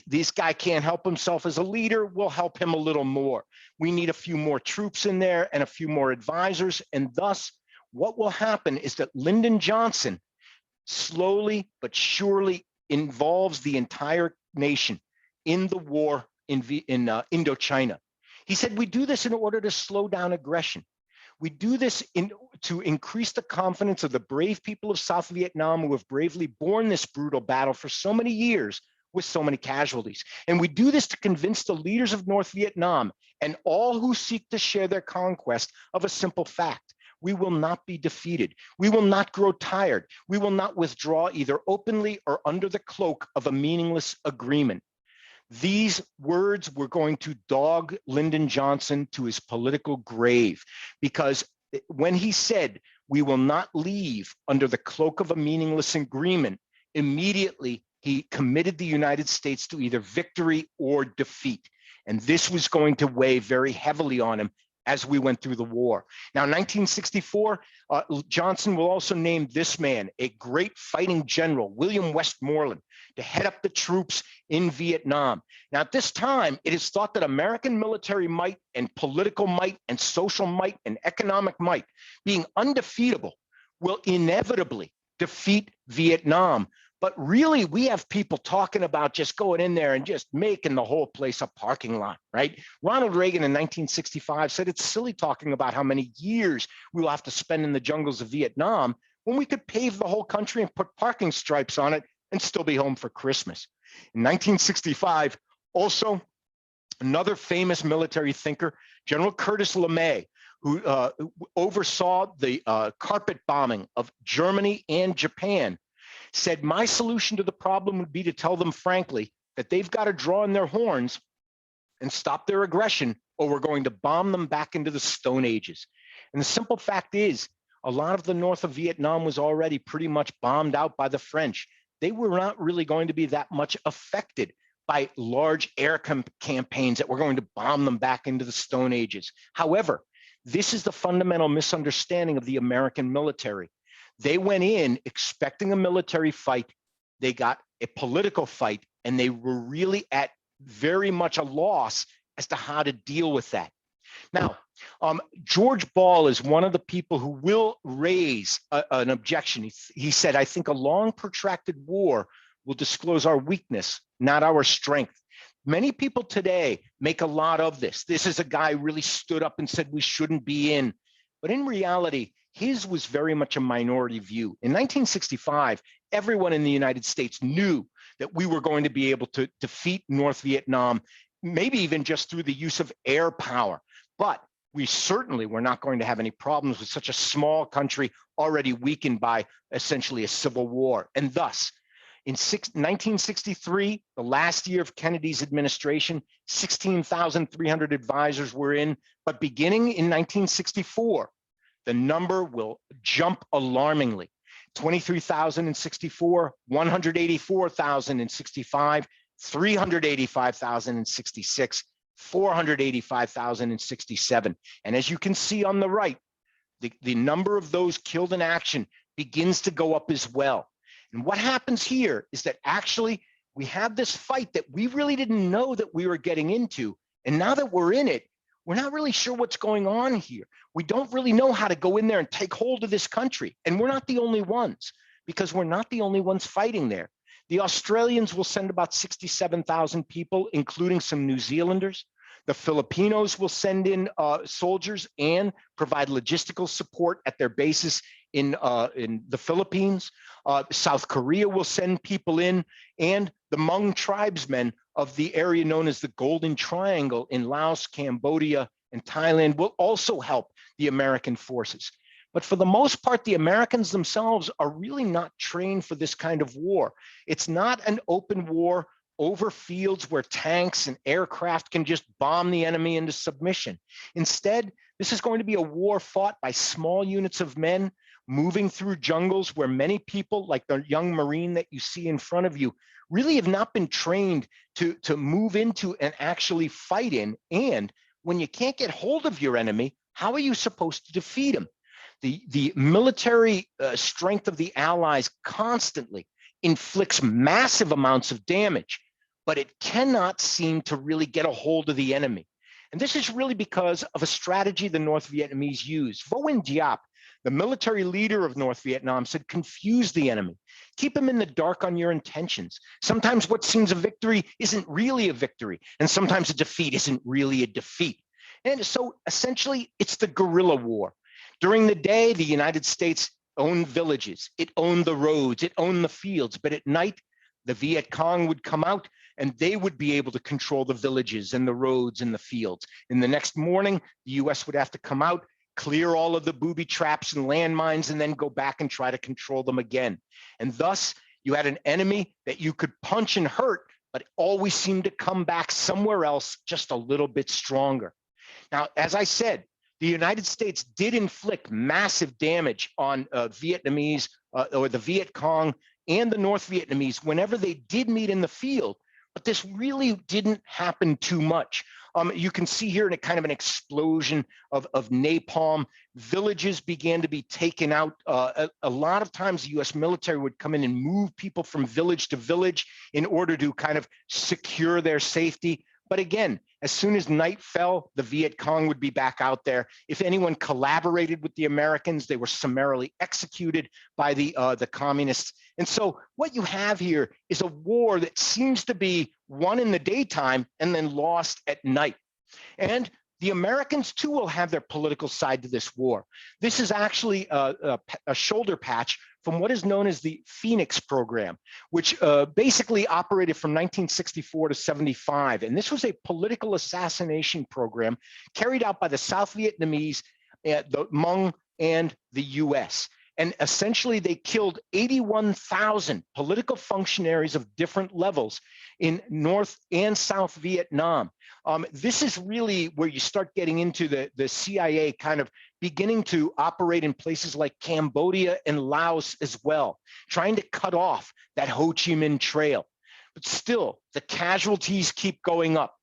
This guy can't help himself as a leader. We'll help him a little more. We need a few more troops in there and a few more advisors. And thus, what will happen is that Lyndon Johnson slowly but surely involves the entire nation in the war in Indochina. He said, we do this in order to slow down aggression. We do this to increase the confidence of the brave people of South Vietnam who have bravely borne this brutal battle for so many years with so many casualties. And we do this to convince the leaders of North Vietnam and all who seek to share their conquest of a simple fact. We will not be defeated. We will not grow tired. We will not withdraw either openly or under the cloak of a meaningless agreement. These words were going to dog Lyndon Johnson to his political grave, because when he said, we will not leave under the cloak of a meaningless agreement, immediately he committed the United States to either victory or defeat. And this was going to weigh very heavily on him as we went through the war. Now, 1964, Johnson will also name this man, a great fighting general, William Westmoreland, to head up the troops in Vietnam. Now, at this time, it is thought that American military might and political might and social might and economic might, being undefeatable, will inevitably defeat Vietnam. But really, we have people talking about just going in there and just making the whole place a parking lot, right? Ronald Reagan in 1965 said it's silly talking about how many years we will have to spend in the jungles of Vietnam when we could pave the whole country and put parking stripes on it and still be home for Christmas. In 1965, also, another famous military thinker, General Curtis LeMay, who oversaw the carpet bombing of Germany and Japan, said, my solution to the problem would be to tell them frankly that they've got to draw in their horns and stop their aggression, or we're going to bomb them back into the Stone Ages. And the simple fact is, a lot of the north of Vietnam was already pretty much bombed out by the French. They were not really going to be that much affected by large air campaigns that were going to bomb them back into the Stone Ages. However, this is the fundamental misunderstanding of the American military. They went in expecting a military fight. They got a political fight, and they were really at very much a loss as to how to deal with that. Now, George Ball is one of the people who will raise an objection. He said, I think a long protracted war will disclose our weakness, not our strength. Many people today make a lot of this. This is a guy who really stood up and said we shouldn't be in. But in reality, his was very much a minority view. In 1965, everyone in the United States knew that we were going to be able to defeat North Vietnam, maybe even just through the use of air power. But we certainly were not going to have any problems with such a small country already weakened by essentially a civil war. And thus, in 1963, the last year of Kennedy's administration, 16,300 advisors were in. But beginning in 1964, the number will jump alarmingly. 23,064, 184,065, 385,066, 485,067. And as you can see on the right, the number of those killed in action begins to go up as well. And what happens here is that actually we have this fight that we really didn't know that we were getting into. And now that we're in it, we're not really sure what's going on here. We don't really know how to go in there and take hold of this country. And we're not the only ones, because we're not the only ones fighting there. The Australians will send about 67,000 people, including some New Zealanders. The Filipinos will send in soldiers and provide logistical support at their bases in the Philippines. South Korea will send people in, and the Hmong tribesmen of the area known as the Golden Triangle in Laos, Cambodia, and Thailand will also help the American forces. But for the most part, the Americans themselves are really not trained for this kind of war. It's not an open war over fields where tanks and aircraft can just bomb the enemy into submission. Instead, this is going to be a war fought by small units of men moving through jungles where many people, like the young Marine that you see in front of you, really have not been trained to move into and actually fight in. And when you can't get hold of your enemy, how are you supposed to defeat him? The military strength of the Allies constantly inflicts massive amounts of damage, but it cannot seem to really get a hold of the enemy. And this is really because of a strategy the North Vietnamese used. Vo Nguyen Diep, The military leader of North Vietnam said, confuse the enemy. Keep him in the dark on your intentions. Sometimes what seems a victory isn't really a victory, and sometimes a defeat isn't really a defeat. And so essentially, it's the guerrilla war. During the day, the United States owned villages, it owned the roads, it owned the fields, but at night, the Vietcong would come out and they would be able to control the villages and the roads and the fields. And the next morning, the US would have to come out, clear all of the booby traps and landmines, and then go back and try to control them again. And thus, you had an enemy that you could punch and hurt, but always seemed to come back somewhere else just a little bit stronger. Now, as I said, the United States did inflict massive damage on Vietnamese or the Viet Cong and the North Vietnamese whenever they did meet in the field, but this really didn't happen too much. You can see here in a kind of an explosion of napalm. Villages began to be taken out. A lot of times the US military would come in and move people from village to village in order to kind of secure their safety. But again, as soon as night fell, the Viet Cong would be back out there. If anyone collaborated with the Americans, they were summarily executed by the communists. And so what you have here is a war that seems to be won in the daytime and then lost at night. And the Americans too will have their political side to this war. This is actually a shoulder patch from what is known as the Phoenix program, which basically operated from 1964 to 75. And this was a political assassination program carried out by the South Vietnamese, the Hmong, and the US. And essentially they killed 81,000 political functionaries of different levels in North and South Vietnam. This is really where you start getting into the CIA kind of beginning to operate in places like Cambodia and Laos as well, trying to cut off that Ho Chi Minh Trail. But still, the casualties keep going up.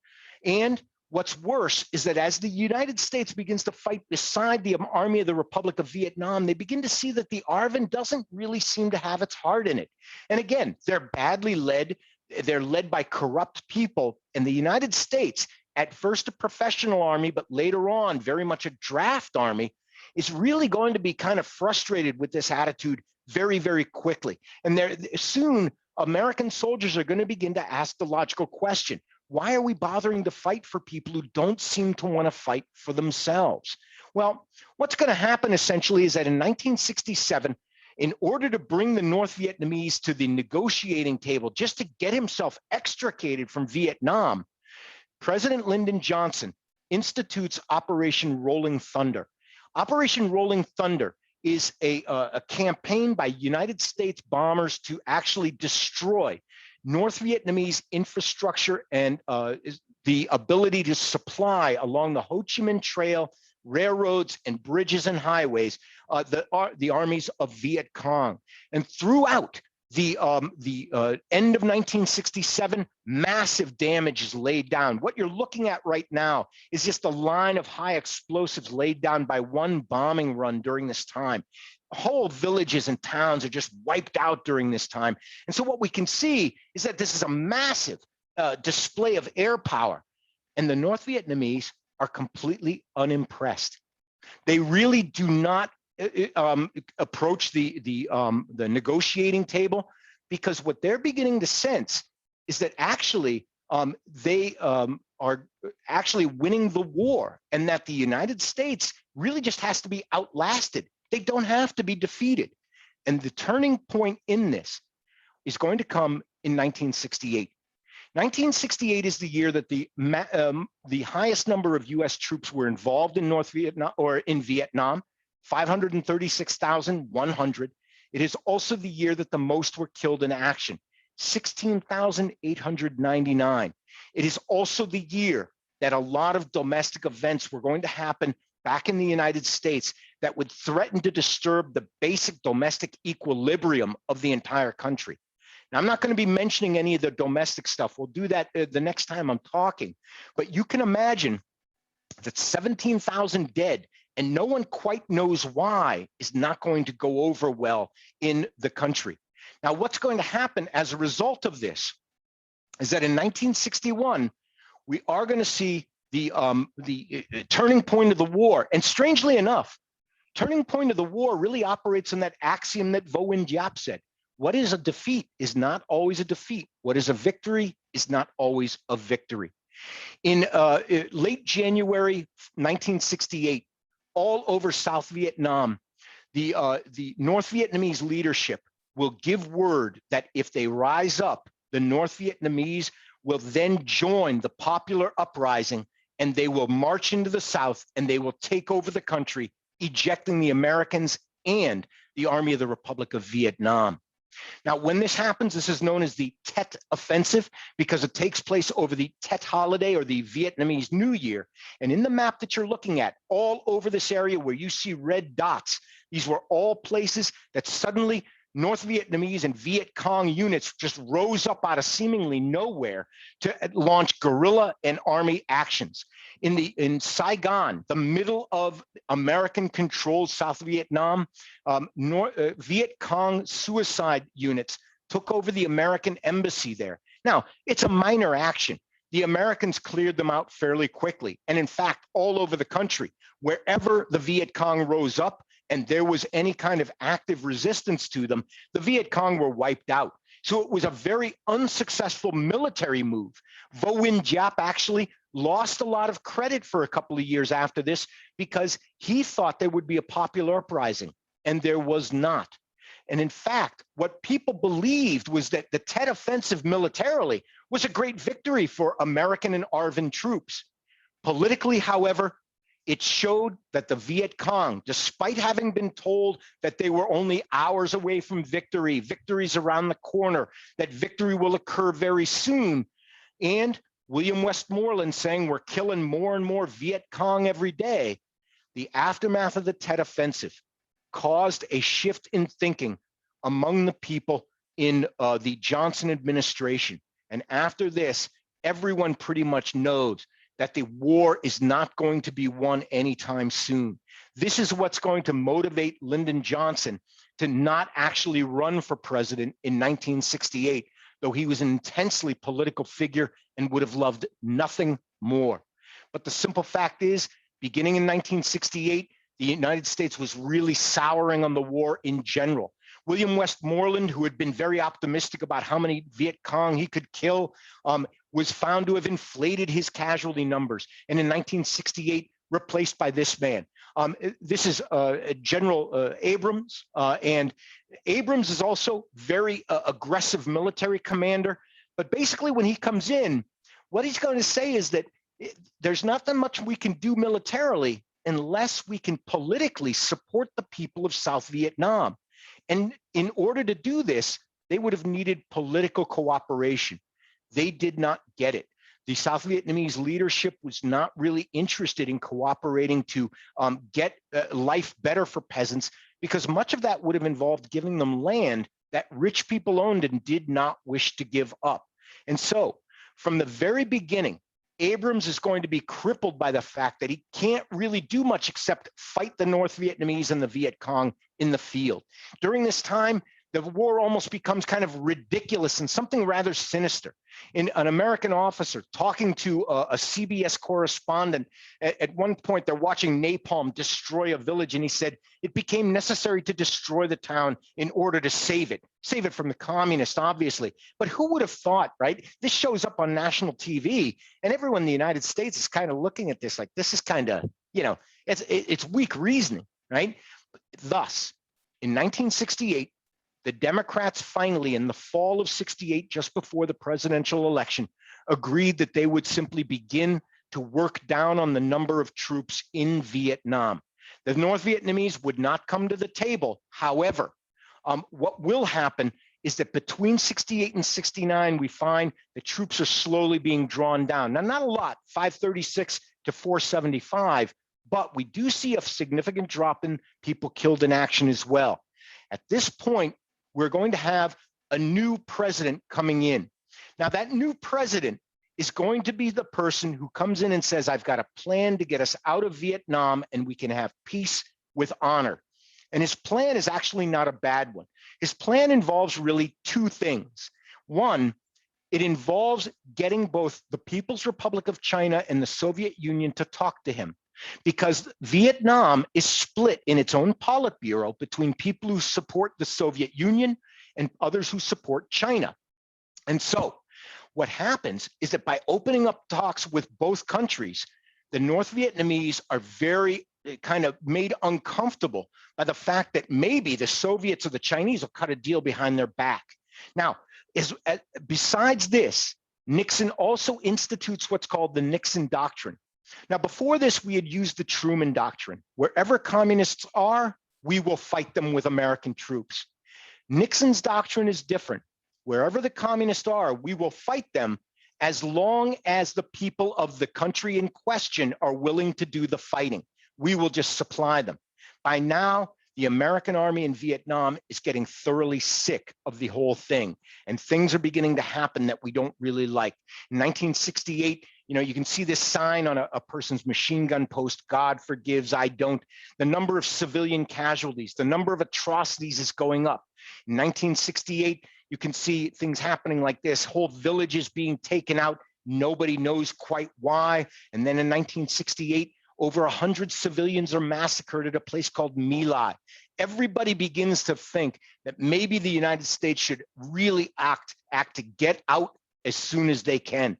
And what's worse is that as the United States begins to fight beside the Army of the Republic of Vietnam, they begin to see that the ARVN doesn't really seem to have its heart in it. And again, they're badly led. They're led by corrupt people. And the United States, at first a professional army, but later on very much a draft army, is really going to be kind of frustrated with this attitude very, very quickly. And soon, American soldiers are going to begin to ask the logical question: why are we bothering to fight for people who don't seem to want to fight for themselves? Well, what's going to happen essentially is that in 1967, in order to bring the North Vietnamese to the negotiating table, just to get himself extricated from Vietnam, President Lyndon Johnson institutes Operation Rolling Thunder. Operation Rolling Thunder is a campaign by United States bombers to actually destroy North Vietnamese infrastructure and the ability to supply along the Ho Chi Minh Trail, railroads and bridges and highways, the armies of Viet Cong. And throughout the end of 1967, massive damage is laid down. What you're looking at right now is just a line of high explosives laid down by one bombing run during this time. Whole villages and towns are just wiped out during this time. And so what we can see is that this is a massive display of air power. And the North Vietnamese are completely unimpressed. They really do not approach the negotiating table, because what they're beginning to sense is that actually they are actually winning the war, and that the United States really just has to be outlasted. They don't have to be defeated. And the turning point in this is going to come in 1968. 1968 is the year that the highest number of US troops were involved in North Vietnam, or in Vietnam, 536,100. It is also the year that the most were killed in action, 16,899. It is also the year that a lot of domestic events were going to happen back in the United States that would threaten to disturb the basic domestic equilibrium of the entire country. Now, I'm not going to be mentioning any of the domestic stuff. We'll do that the next time I'm talking. But you can imagine that 17,000 dead, and no one quite knows why, is not going to go over well in the country. Now, what's going to happen as a result of this is that in 1961, we are going to see the turning point of the war. And strangely enough, turning point of the war really operates on that axiom that Vo Nguyen Giap said. What is a defeat is not always a defeat. What is a victory is not always a victory. In late January 1968, all over South Vietnam, the North Vietnamese leadership will give word that if they rise up, the North Vietnamese will then join the popular uprising, and they will march into the South and they will take over the country, ejecting the Americans and the Army of the Republic of Vietnam. Now, when this happens, this is known as the Tet Offensive because it takes place over the Tet holiday or the Vietnamese New Year. And in the map that you're looking at, all over this area where you see red dots, these were all places that suddenly North Vietnamese and Vietcong units just rose up out of seemingly nowhere to launch guerrilla and army actions. In Saigon, the middle of American-controlled South Vietnam, Vietcong suicide units took over the American embassy there. Now, it's a minor action. The Americans cleared them out fairly quickly. And in fact, all over the country, wherever the Vietcong rose up and there was any kind of active resistance to them, the Vietcong were wiped out. So it was a very unsuccessful military move. Vo Nguyen Giap actually lost a lot of credit for a couple of years after this because he thought there would be a popular uprising, and there was not. And in fact, what people believed was that the Tet Offensive militarily was a great victory for American and ARVN troops. Politically, however, it showed that the Viet Cong, despite having been told that they were only hours away from victory, victory's around the corner, that victory will occur very soon, and William Westmoreland saying we're killing more and more Viet Cong every day, the aftermath of the Tet Offensive caused a shift in thinking among the people in the Johnson administration. And after this, everyone pretty much knows that the war is not going to be won anytime soon. This is what's going to motivate Lyndon Johnson to not actually run for president in 1968, though he was an intensely political figure and would have loved nothing more. But the simple fact is, beginning in 1968, the United States was really souring on the war in general. William Westmoreland, who had been very optimistic about how many Viet Cong he could kill, was found to have inflated his casualty numbers, and in 1968 replaced by this man. This is General Abrams, and Abrams is also very aggressive military commander, but basically when he comes in, what he's going to say is that there's not that much we can do militarily unless we can politically support the people of South Vietnam. And in order to do this, they would have needed political cooperation. They did not get it. The South Vietnamese leadership was not really interested in cooperating to get life better for peasants, because much of that would have involved giving them land that rich people owned and did not wish to give up. And so from the very beginning, Abrams is going to be crippled by the fact that he can't really do much except fight the North Vietnamese and the Viet Cong in the field. During this time, the war almost becomes kind of ridiculous and something rather sinister. An American officer talking to a CBS correspondent, at one point they're watching napalm destroy a village, and he said, it became necessary to destroy the town in order to save it from the communists, obviously. But who would have thought, right? This shows up on national TV, and everyone in the United States is kind of looking at this like, this is kind of, it's weak reasoning, right? Thus, in 1968, the Democrats finally, in the fall of '68, just before the presidential election, agreed that they would simply begin to work down on the number of troops in Vietnam. The North Vietnamese would not come to the table. However, what will happen is that between '68 and '69, we find the troops are slowly being drawn down. Now, not a lot, 536 to 475, but we do see a significant drop in people killed in action as well. At this point, we're going to have a new president coming in. Now, that new president is going to be the person who comes in and says, I've got a plan to get us out of Vietnam and we can have peace with honor. And his plan is actually not a bad one. His plan involves really two things. One, it involves getting both the People's Republic of China and the Soviet Union to talk to him. because Vietnam is split in its own Politburo between people who support the Soviet Union and others who support China. And so what happens is that by opening up talks with both countries, the North Vietnamese are very kind of made uncomfortable by the fact that maybe the Soviets or the Chinese will cut a deal behind their back. Now, besides this, Nixon also institutes what's called the Nixon Doctrine. Now, before this, we had used the Truman Doctrine. Wherever communists are, we will fight them with American troops. Nixon's doctrine is different. Wherever the communists are, we will fight them as long as the people of the country in question are willing to do the fighting. We will just supply them. By now, the American army in Vietnam is getting thoroughly sick of the whole thing, and things are beginning to happen that we don't really like. In 1968, you can see this sign on a person's machine gun post, "God forgives, I don't." The number of civilian casualties, the number of atrocities is going up. In 1968, you can see things happening like this, whole villages being taken out. Nobody knows quite why. And then in 1968, over 100 civilians are massacred at a place called My Lai. Everybody begins to think that maybe the United States should really act to get out as soon as they can.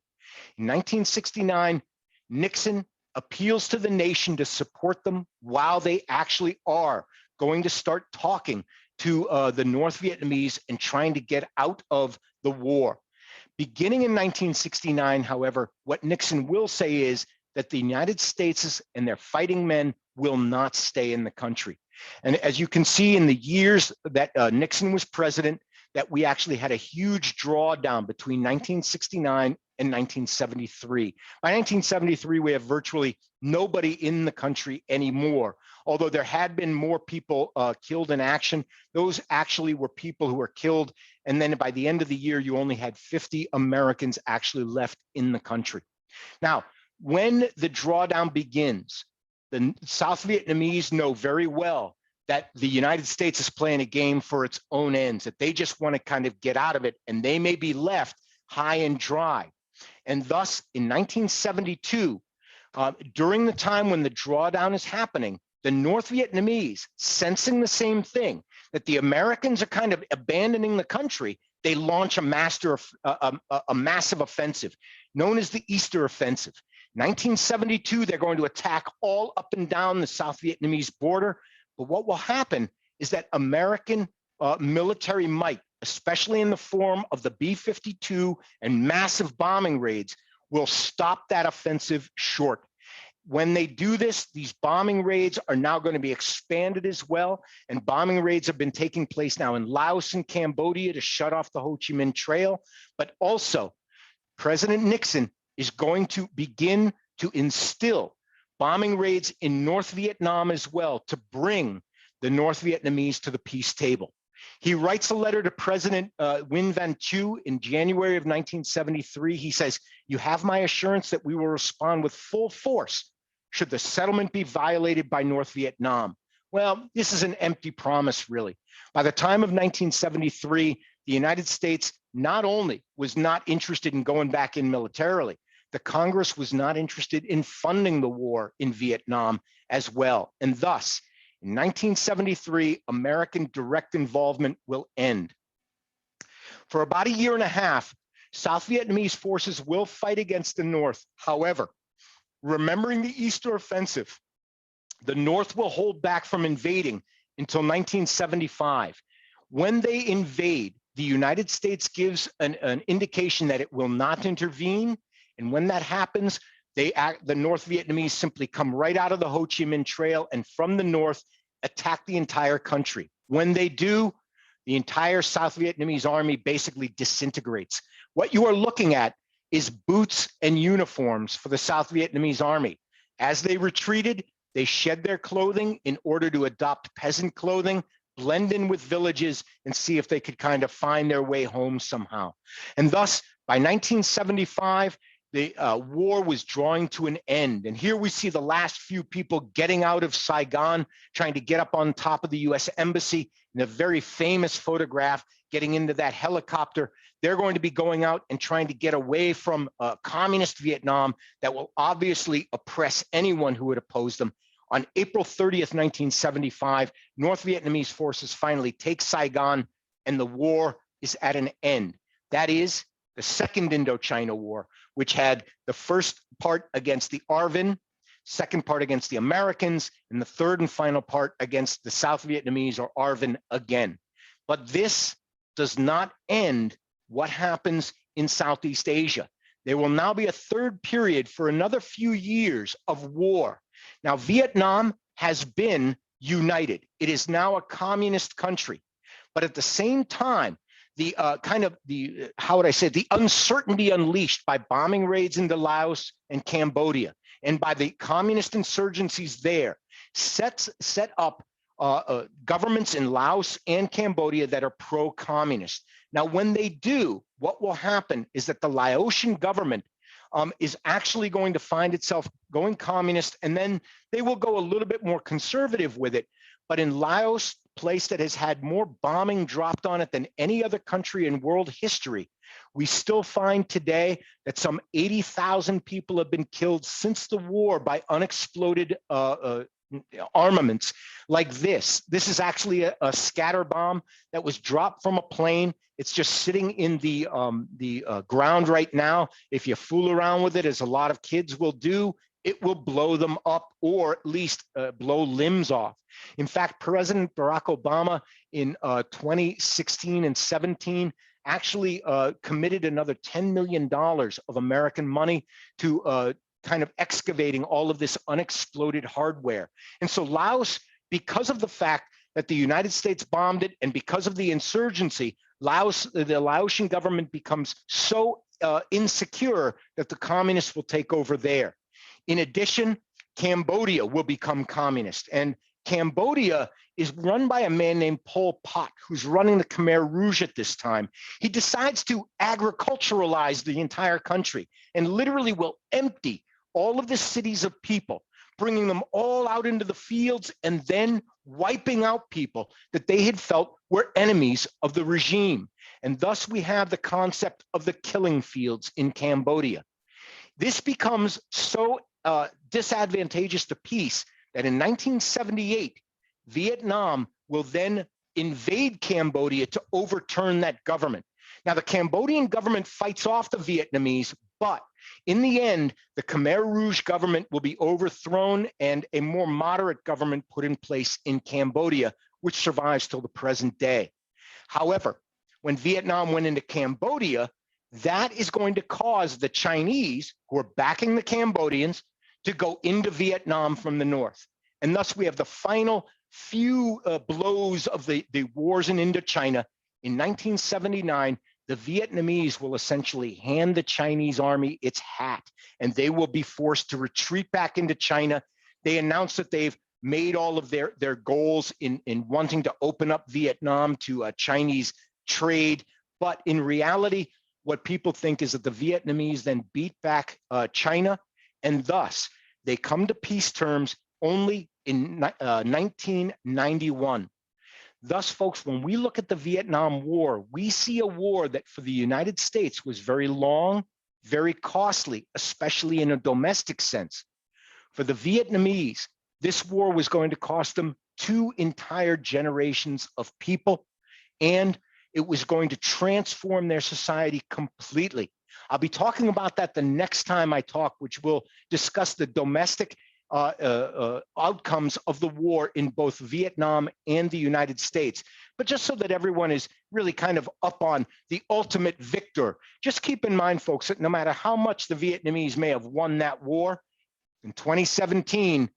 In 1969, Nixon appeals to the nation to support them while they actually are going to start talking to the North Vietnamese and trying to get out of the war. Beginning in 1969, however, what Nixon will say is that the United States and their fighting men will not stay in the country. And as you can see in the years that Nixon was president, that we actually had a huge drawdown between 1969 and 1973. By 1973, we have virtually nobody in the country anymore. Although there had been more people killed in action, those actually were people who were killed. And then by the end of the year, you only had 50 Americans actually left in the country. Now, when the drawdown begins, the South Vietnamese know very well that the United States is playing a game for its own ends, that they just want to kind of get out of it, and they may be left high and dry. And thus, in 1972, during the time when the drawdown is happening, the North Vietnamese, sensing the same thing, that the Americans are kind of abandoning the country, they launch a massive offensive known as the Easter Offensive. 1972, they're going to attack all up and down the South Vietnamese border. But what will happen is that American military might, especially in the form of the B-52 and massive bombing raids, will stop that offensive short. When they do this, these bombing raids are now going to be expanded as well. And bombing raids have been taking place now in Laos and Cambodia to shut off the Ho Chi Minh Trail. But also, President Nixon is going to begin to instill bombing raids in North Vietnam as well to bring the North Vietnamese to the peace table. He writes a letter to President Nguyen Van Thieu in January of 1973. He says, "You have my assurance that we will respond with full force should the settlement be violated by North Vietnam." Well, this is an empty promise, really. By the time of 1973, the United States not only was not interested in going back in militarily, the Congress was not interested in funding the war in Vietnam as well. And thus, in 1973, American direct involvement will end. For about a year and a half, South Vietnamese forces will fight against the North. However, remembering the Easter Offensive, the North will hold back from invading until 1975. When they invade, the United States gives an indication that it will not intervene. And when that happens, the North Vietnamese simply come right out of the Ho Chi Minh Trail and from the north attack the entire country. When they do, the entire South Vietnamese army basically disintegrates. What you are looking at is boots and uniforms for the South Vietnamese army. As they retreated, they shed their clothing in order to adopt peasant clothing, blend in with villages, and see if they could kind of find their way home somehow. And thus, by 1975, the war was drawing to an end. And here we see the last few people getting out of Saigon, trying to get up on top of the US Embassy in a very famous photograph. getting into that helicopter. They're going to be going out and trying to get away from communist Vietnam that will obviously oppress anyone who would oppose them. On April 30th, 1975, North Vietnamese forces finally take Saigon, and the war is at an end. That is the Second Indochina War, which had the first part against the ARVN, second part against the Americans, and the third and final part against the South Vietnamese, or ARVN, again. But this does not end what happens in Southeast Asia. There will now be a third period for another few years of war. Now, Vietnam has been united. It is now a communist country. But at the same time, the the uncertainty unleashed by bombing raids into Laos and Cambodia and by the communist insurgencies there set up governments in Laos and Cambodia that are pro-communist. Now, when they do, what will happen is that the Laotian government is actually going to find itself going communist, and then they will go a little bit more conservative with it. But in Laos, place that has had more bombing dropped on it than any other country in world history, we still find today that some 80,000 people have been killed since the war by unexploded armaments like this. This is actually a scatter bomb that was dropped from a plane. It's just sitting in the ground right now. If you fool around with it, as a lot of kids will do, it will blow them up, or at least blow limbs off. In fact, President Barack Obama in 2016 and 17 actually committed another $10 million of American money to kind of excavating all of this unexploded hardware. And so Laos, because of the fact that the United States bombed it, and because of the insurgency, the Laotian government becomes so insecure that the communists will take over there. In addition, Cambodia will become communist, and Cambodia is run by a man named Pol Pot, who's running the Khmer Rouge at this time. He decides to agriculturalize the entire country and literally will empty all of the cities of people, bringing them all out into the fields and then wiping out people that they had felt were enemies of the regime. And thus we have the concept of the killing fields in Cambodia. This becomes so disadvantageous to peace that in 1978, Vietnam will then invade Cambodia to overturn that government. Now, the Cambodian government fights off the Vietnamese, but in the end, the Khmer Rouge government will be overthrown and a more moderate government put in place in Cambodia, which survives till the present day. However, when Vietnam went into Cambodia, that is going to cause the Chinese, who are backing the Cambodians, to go into Vietnam from the north. And thus we have the final few blows of the wars in Indochina. In 1979, the Vietnamese will essentially hand the Chinese army its hat, and they will be forced to retreat back into China. They announced that they've made all of their goals in wanting to open up Vietnam to Chinese trade. But in reality, what people think is that the Vietnamese then beat back China, and thus they come to peace terms only in 1991. Thus, folks, when we look at the Vietnam War, we see a war that for the United States was very long, very costly, especially in a domestic sense. For the Vietnamese, this war was going to cost them 2 entire generations of people, and it was going to transform their society completely. I'll be talking about that the next time I talk, which will discuss the domestic outcomes of the war in both Vietnam and the United States. But just so that everyone is really kind of up on the ultimate victor, just keep in mind, folks, that no matter how much the Vietnamese may have won that war, in 2017,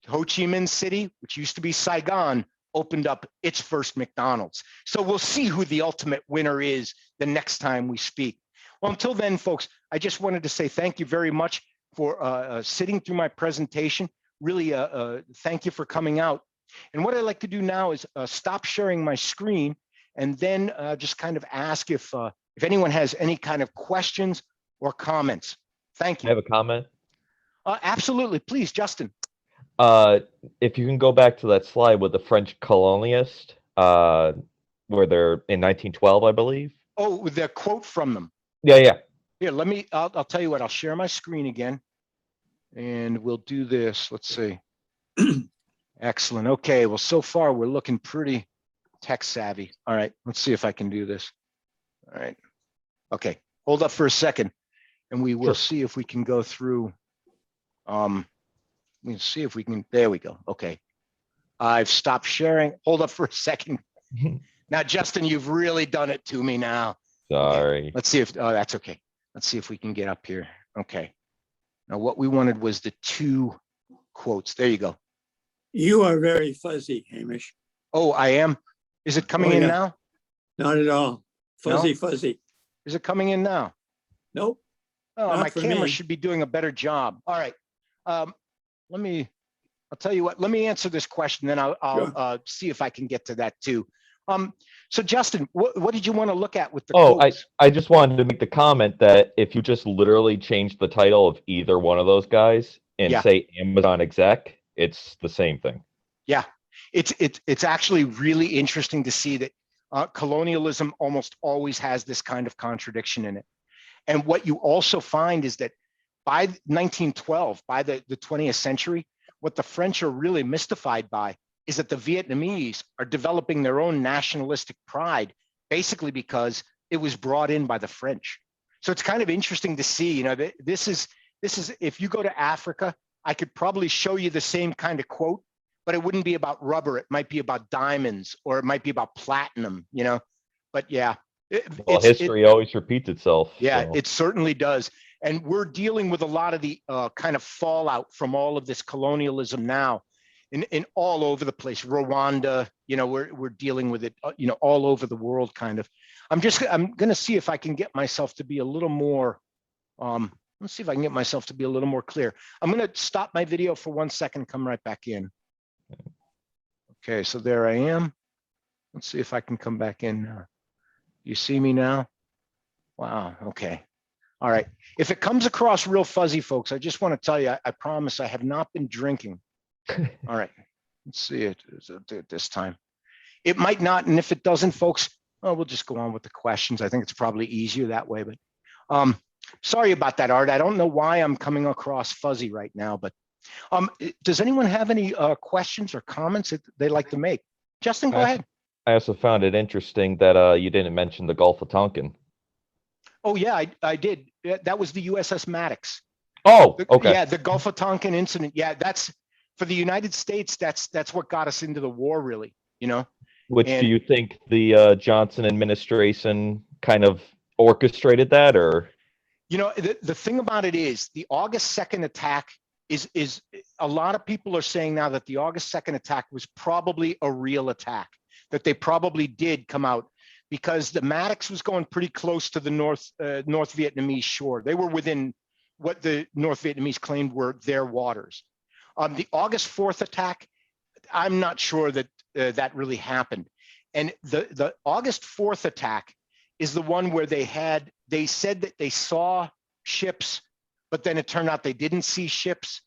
Ho Chi Minh City, which used to be Saigon, opened up its first McDonald's. So we'll see who the ultimate winner is the next time we speak. Well, until then, folks, I just wanted to say thank you very much for sitting through my presentation. Really, thank you for coming out. And what I'd like to do now is stop sharing my screen and then just kind of ask if anyone has any kind of questions or comments. Thank you. I have a comment. Absolutely. Please, Justin. If you can go back to that slide with the French colonialist, where they're in 1912, I believe. Oh, the quote from them. Yeah, yeah. Here, I'll tell you what, I'll share my screen again and we'll do this. Let's see. Excellent. Okay, well, so far we're looking pretty tech savvy. All right, let's see if I can do this. All right. Okay, hold up for a second and we will see if we can go through. We'll see if we can, there we go. Okay. I've stopped sharing. Hold up for a second. Now, Justin, you've really done it to me now. Sorry. Okay. Let's see if, oh, that's okay. Let's see if we can get up here. Okay. Now, what we wanted was the two quotes. There you go. You are very fuzzy, Hamish. Oh, I am. Is it coming in now? Not at all. Fuzzy, No? fuzzy. Is it coming in now? Nope. Oh, Not my for camera me. should be doing a better job. All right. I'll tell you what, let me answer this question, then I'll Sure. See if I can get to that too. So Justin, what did you want to look at with the Oh, quotes? I just wanted to make the comment that if you just literally change the title of either one of those guys and Yeah. say Amazon exec, it's the same thing. Yeah, it's actually really interesting to see that colonialism almost always has this kind of contradiction in it. And what you also find is that by 1912, by the 20th century, what the French are really mystified by is that the Vietnamese are developing their own nationalistic pride, basically because it was brought in by the French. So it's kind of interesting to see, you know, this is, if you go to Africa, I could probably show you the same kind of quote, but it wouldn't be about rubber. It might be about diamonds, or it might be about platinum, you know, but yeah. Well, history always repeats itself. Yeah, so. it certainly does. And we're dealing with a lot of the kind of fallout from all of this colonialism now in all over the place. Rwanda, you know, we're dealing with it, you know, all over the world kind of. I'm going to see if I can get myself to be a little more, let's see if I can get myself to be a little more clear. I'm going to stop my video for 1 second, come right back in. Okay, so there I am. Let's see if I can come back in now. You see me now? Wow, okay. All right. If it comes across real fuzzy, folks, I just want to tell you, I promise I have not been drinking. All right. Let's see it this time. It might not, and if it doesn't, folks, well, we'll just go on with the questions. I think it's probably easier that way, but sorry about that, Art. I don't know why I'm coming across fuzzy right now, but does anyone have any questions or comments that they'd like to make? Justin, go ahead. I also found it interesting that you didn't mention the Gulf of Tonkin. Oh yeah, I did. That was the USS Maddox. Oh, okay. Yeah, the Gulf of Tonkin incident. Yeah, that's for the United States. That's what got us into the war, really. You know. Which do you think the Johnson administration kind of orchestrated that, or? You know, the thing about it is the August 2nd attack is a lot of people are saying now that the August 2nd attack was probably a real attack, that they probably did come out, because the Maddox was going pretty close to the North Vietnamese shore. They were within what the North Vietnamese claimed were their waters. The August 4th attack, I'm not sure that that really happened. And the August 4th attack is the one where they said that they saw ships, but then it turned out they didn't see ships.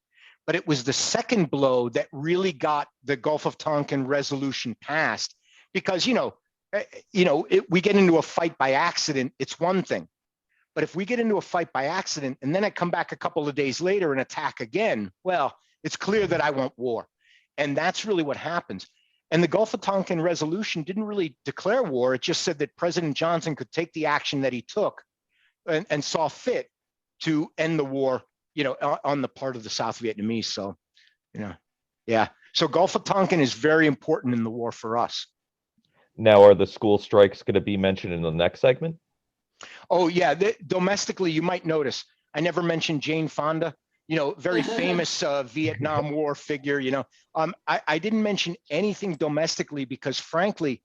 But it was the second blow that really got the Gulf of Tonkin resolution passed, because, we get into a fight by accident, it's one thing. But if we get into a fight by accident and then I come back a couple of days later and attack again, well, it's clear that I want war. And that's really what happens. And the Gulf of Tonkin resolution didn't really declare war. It just said that President Johnson could take the action that he took and saw fit to end the war, on the part of the South Vietnamese. So, yeah. So Gulf of Tonkin is very important in the war for us. Now, are the school strikes going to be mentioned in the next segment? Oh, yeah. Domestically, you might notice I never mentioned Jane Fonda, very famous Vietnam War figure. I didn't mention anything domestically because, frankly,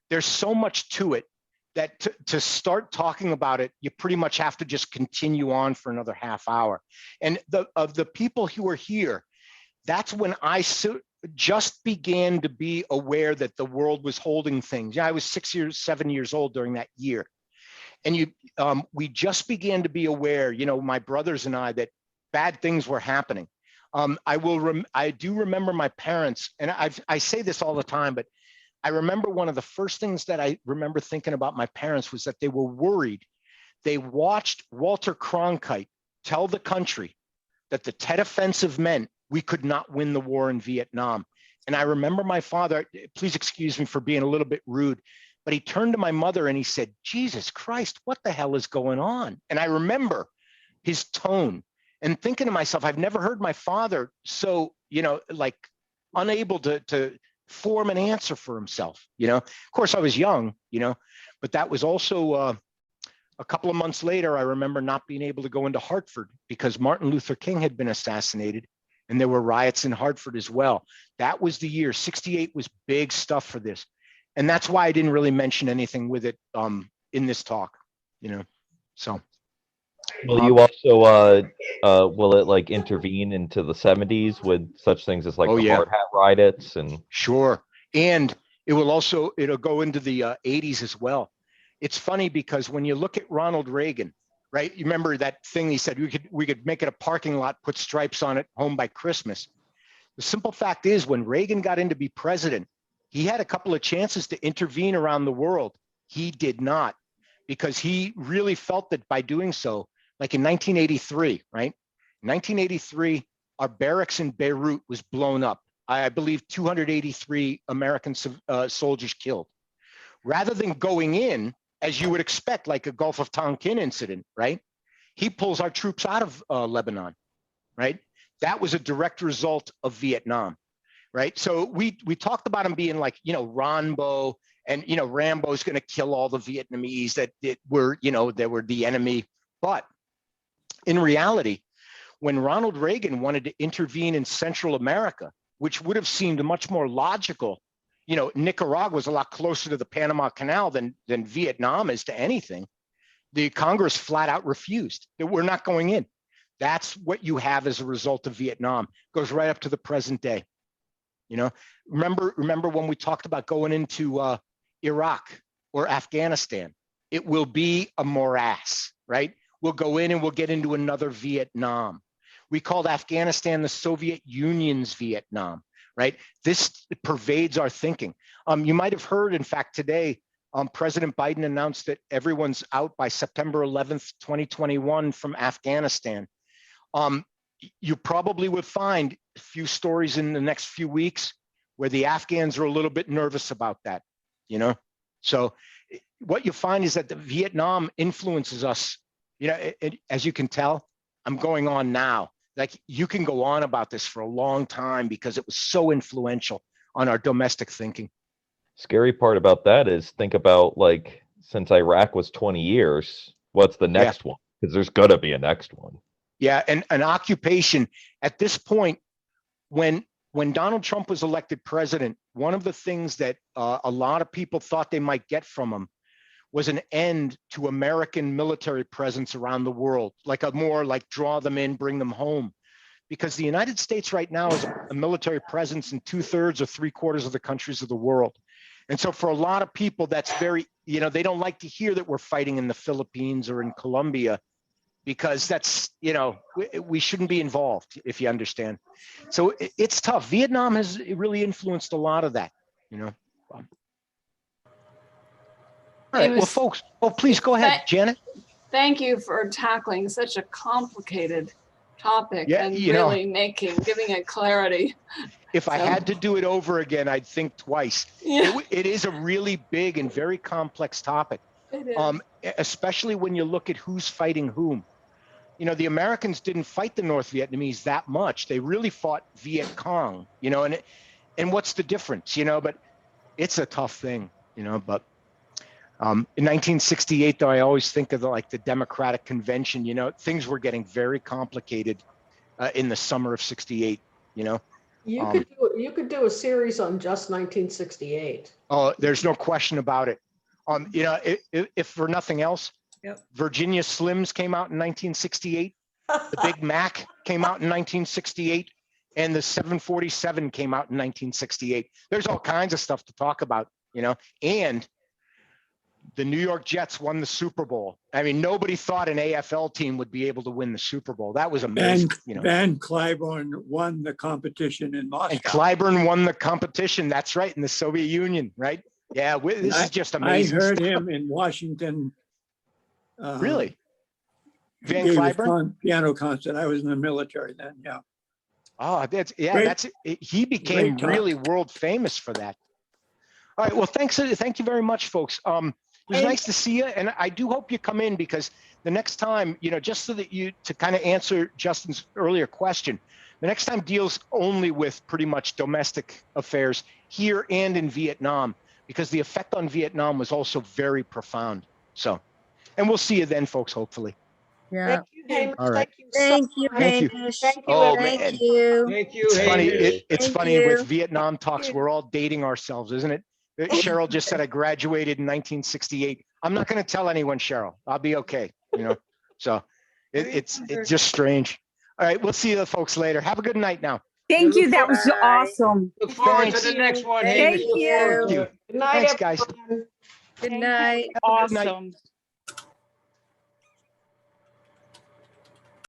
there's so much to it that to start talking about it, you pretty much have to just continue on for another half hour. And of the people who were here, that's when I just began to be aware that the world was holding things. Yeah, I was 7 years old during that year. And we just began to be aware, my brothers and I, that bad things were happening. I do remember my parents, and I say this all the time, but I remember one of the first things that I remember thinking about my parents was that they were worried. They watched Walter Cronkite tell the country that the Tet Offensive meant we could not win the war in Vietnam. And I remember my father, please excuse me for being a little bit rude, but he turned to my mother and he said, Jesus Christ, what the hell is going on? And I remember his tone and thinking to myself, I've never heard my father so, like unable to form an answer for himself. Of course I was young, but that was also a couple of months later, I remember not being able to go into Hartford because Martin Luther King had been assassinated and there were riots in Hartford as well. That was the year. 68 was big stuff for this. And that's why I didn't really mention anything with it in this talk, so. Will you also, will it like intervene into the 70s with such things as like the hard hat riots and? Sure. And it'll go into the 80s as well. It's funny because when you look at Ronald Reagan, right? You remember that thing he said, we could make it a parking lot, put stripes on it, home by Christmas. The simple fact is when Reagan got in to be president, he had a couple of chances to intervene around the world. He did not, because he really felt that by doing so, like in 1983, right? 1983, our barracks in Beirut was blown up. I believe 283 American soldiers killed. Rather than going in, as you would expect, like a Gulf of Tonkin incident, right? He pulls our troops out of Lebanon, right? That was a direct result of Vietnam, right? So we talked about him being like, Rambo, and Rambo's going to kill all the Vietnamese that were, they were the enemy. But in reality, when Ronald Reagan wanted to intervene in Central America, which would have seemed much more logical, Nicaragua was a lot closer to the Panama Canal than Vietnam is to anything. The Congress flat out refused that we're not going in. That's what you have as a result of Vietnam. Goes right up to the present day. Remember when we talked about going into Iraq or Afghanistan? It will be a morass, right? We'll go in and we'll get into another Vietnam. We called Afghanistan the Soviet Union's Vietnam, right? This pervades our thinking. You might have heard, in fact, today, President Biden announced that everyone's out by September 11th, 2021 from Afghanistan. You probably would find a few stories in the next few weeks where the Afghans are a little bit nervous about that, So what you find is that the Vietnam influences us, as you can tell, I'm going on now. Like you can go on about this for a long time because it was so influential on our domestic thinking. Scary part about that is think about like, since Iraq was 20 years, what's the next one? Because there's got to be a next one. Yeah, and an occupation at this point, when Donald Trump was elected president, one of the things that a lot of people thought they might get from him was an end to American military presence around the world, like a more like draw them in, bring them home. Because the United States right now is a military presence in 2/3 or 3/4 of the countries of the world. And so for a lot of people, that's very, they don't like to hear that we're fighting in the Philippines or in Colombia, because that's, we shouldn't be involved, if you understand. So it's tough. Vietnam has really influenced a lot of that, All right, well, folks, please go ahead, Janet. Thank you for tackling such a complicated topic and really giving it clarity. If I had to do it over again, I'd think twice. Yeah. It is a really big and very complex topic, especially when you look at who's fighting whom. The Americans didn't fight the North Vietnamese that much. They really fought Vietcong, and what's the difference, but it's a tough thing, but in 1968, though, I always think of the Democratic Convention, things were getting very complicated in the summer of 68, You could do a series on just 1968. Oh, there's no question about it. If for nothing else, Virginia Slims came out in 1968. The Big Mac came out in 1968. And the 747 came out in 1968. There's all kinds of stuff to talk about, and the New York Jets won the Super Bowl. I mean, nobody thought an AFL team would be able to win the Super Bowl. That was amazing. Van Cliburn won the competition in Moscow. And Cliburn won the competition. That's right, in the Soviet Union, right? Yeah, this is just amazing. I heard him in Washington. Really? Van gave his Cliburn? piano concert. I was in the military then. Yeah. Oh, Great. He became Great talk. really world famous for that. All right. Well, thank you very much, folks. It was nice to see you, and I do hope you come in, because the next time, just so that to kind of answer Justin's earlier question, the next time deals only with pretty much domestic affairs here and in Vietnam, because the effect on Vietnam was also very profound. So, and we'll see you then, folks, hopefully. Yeah. Thank you, Hamish. All right. Thank you, Thank you, Hamish. Hamish. Thank you. Oh, everyone. man. Thank you. Thank you. It's funny. Hamish. It's Thank funny you. with Vietnam talks. We're all dating ourselves, isn't it? Cheryl just said I graduated in 1968. I'm not going to tell anyone, Cheryl. I'll be okay. So it's just strange. All right, we'll see you folks later. Have a good night now. Thank you. That was Bye. awesome. Look forward Thanks. to the next one, Thank Hamish. you. Look forward to Thank you. it. Good night, Thanks, guys. everyone. Good night. Have a good night. Awesome.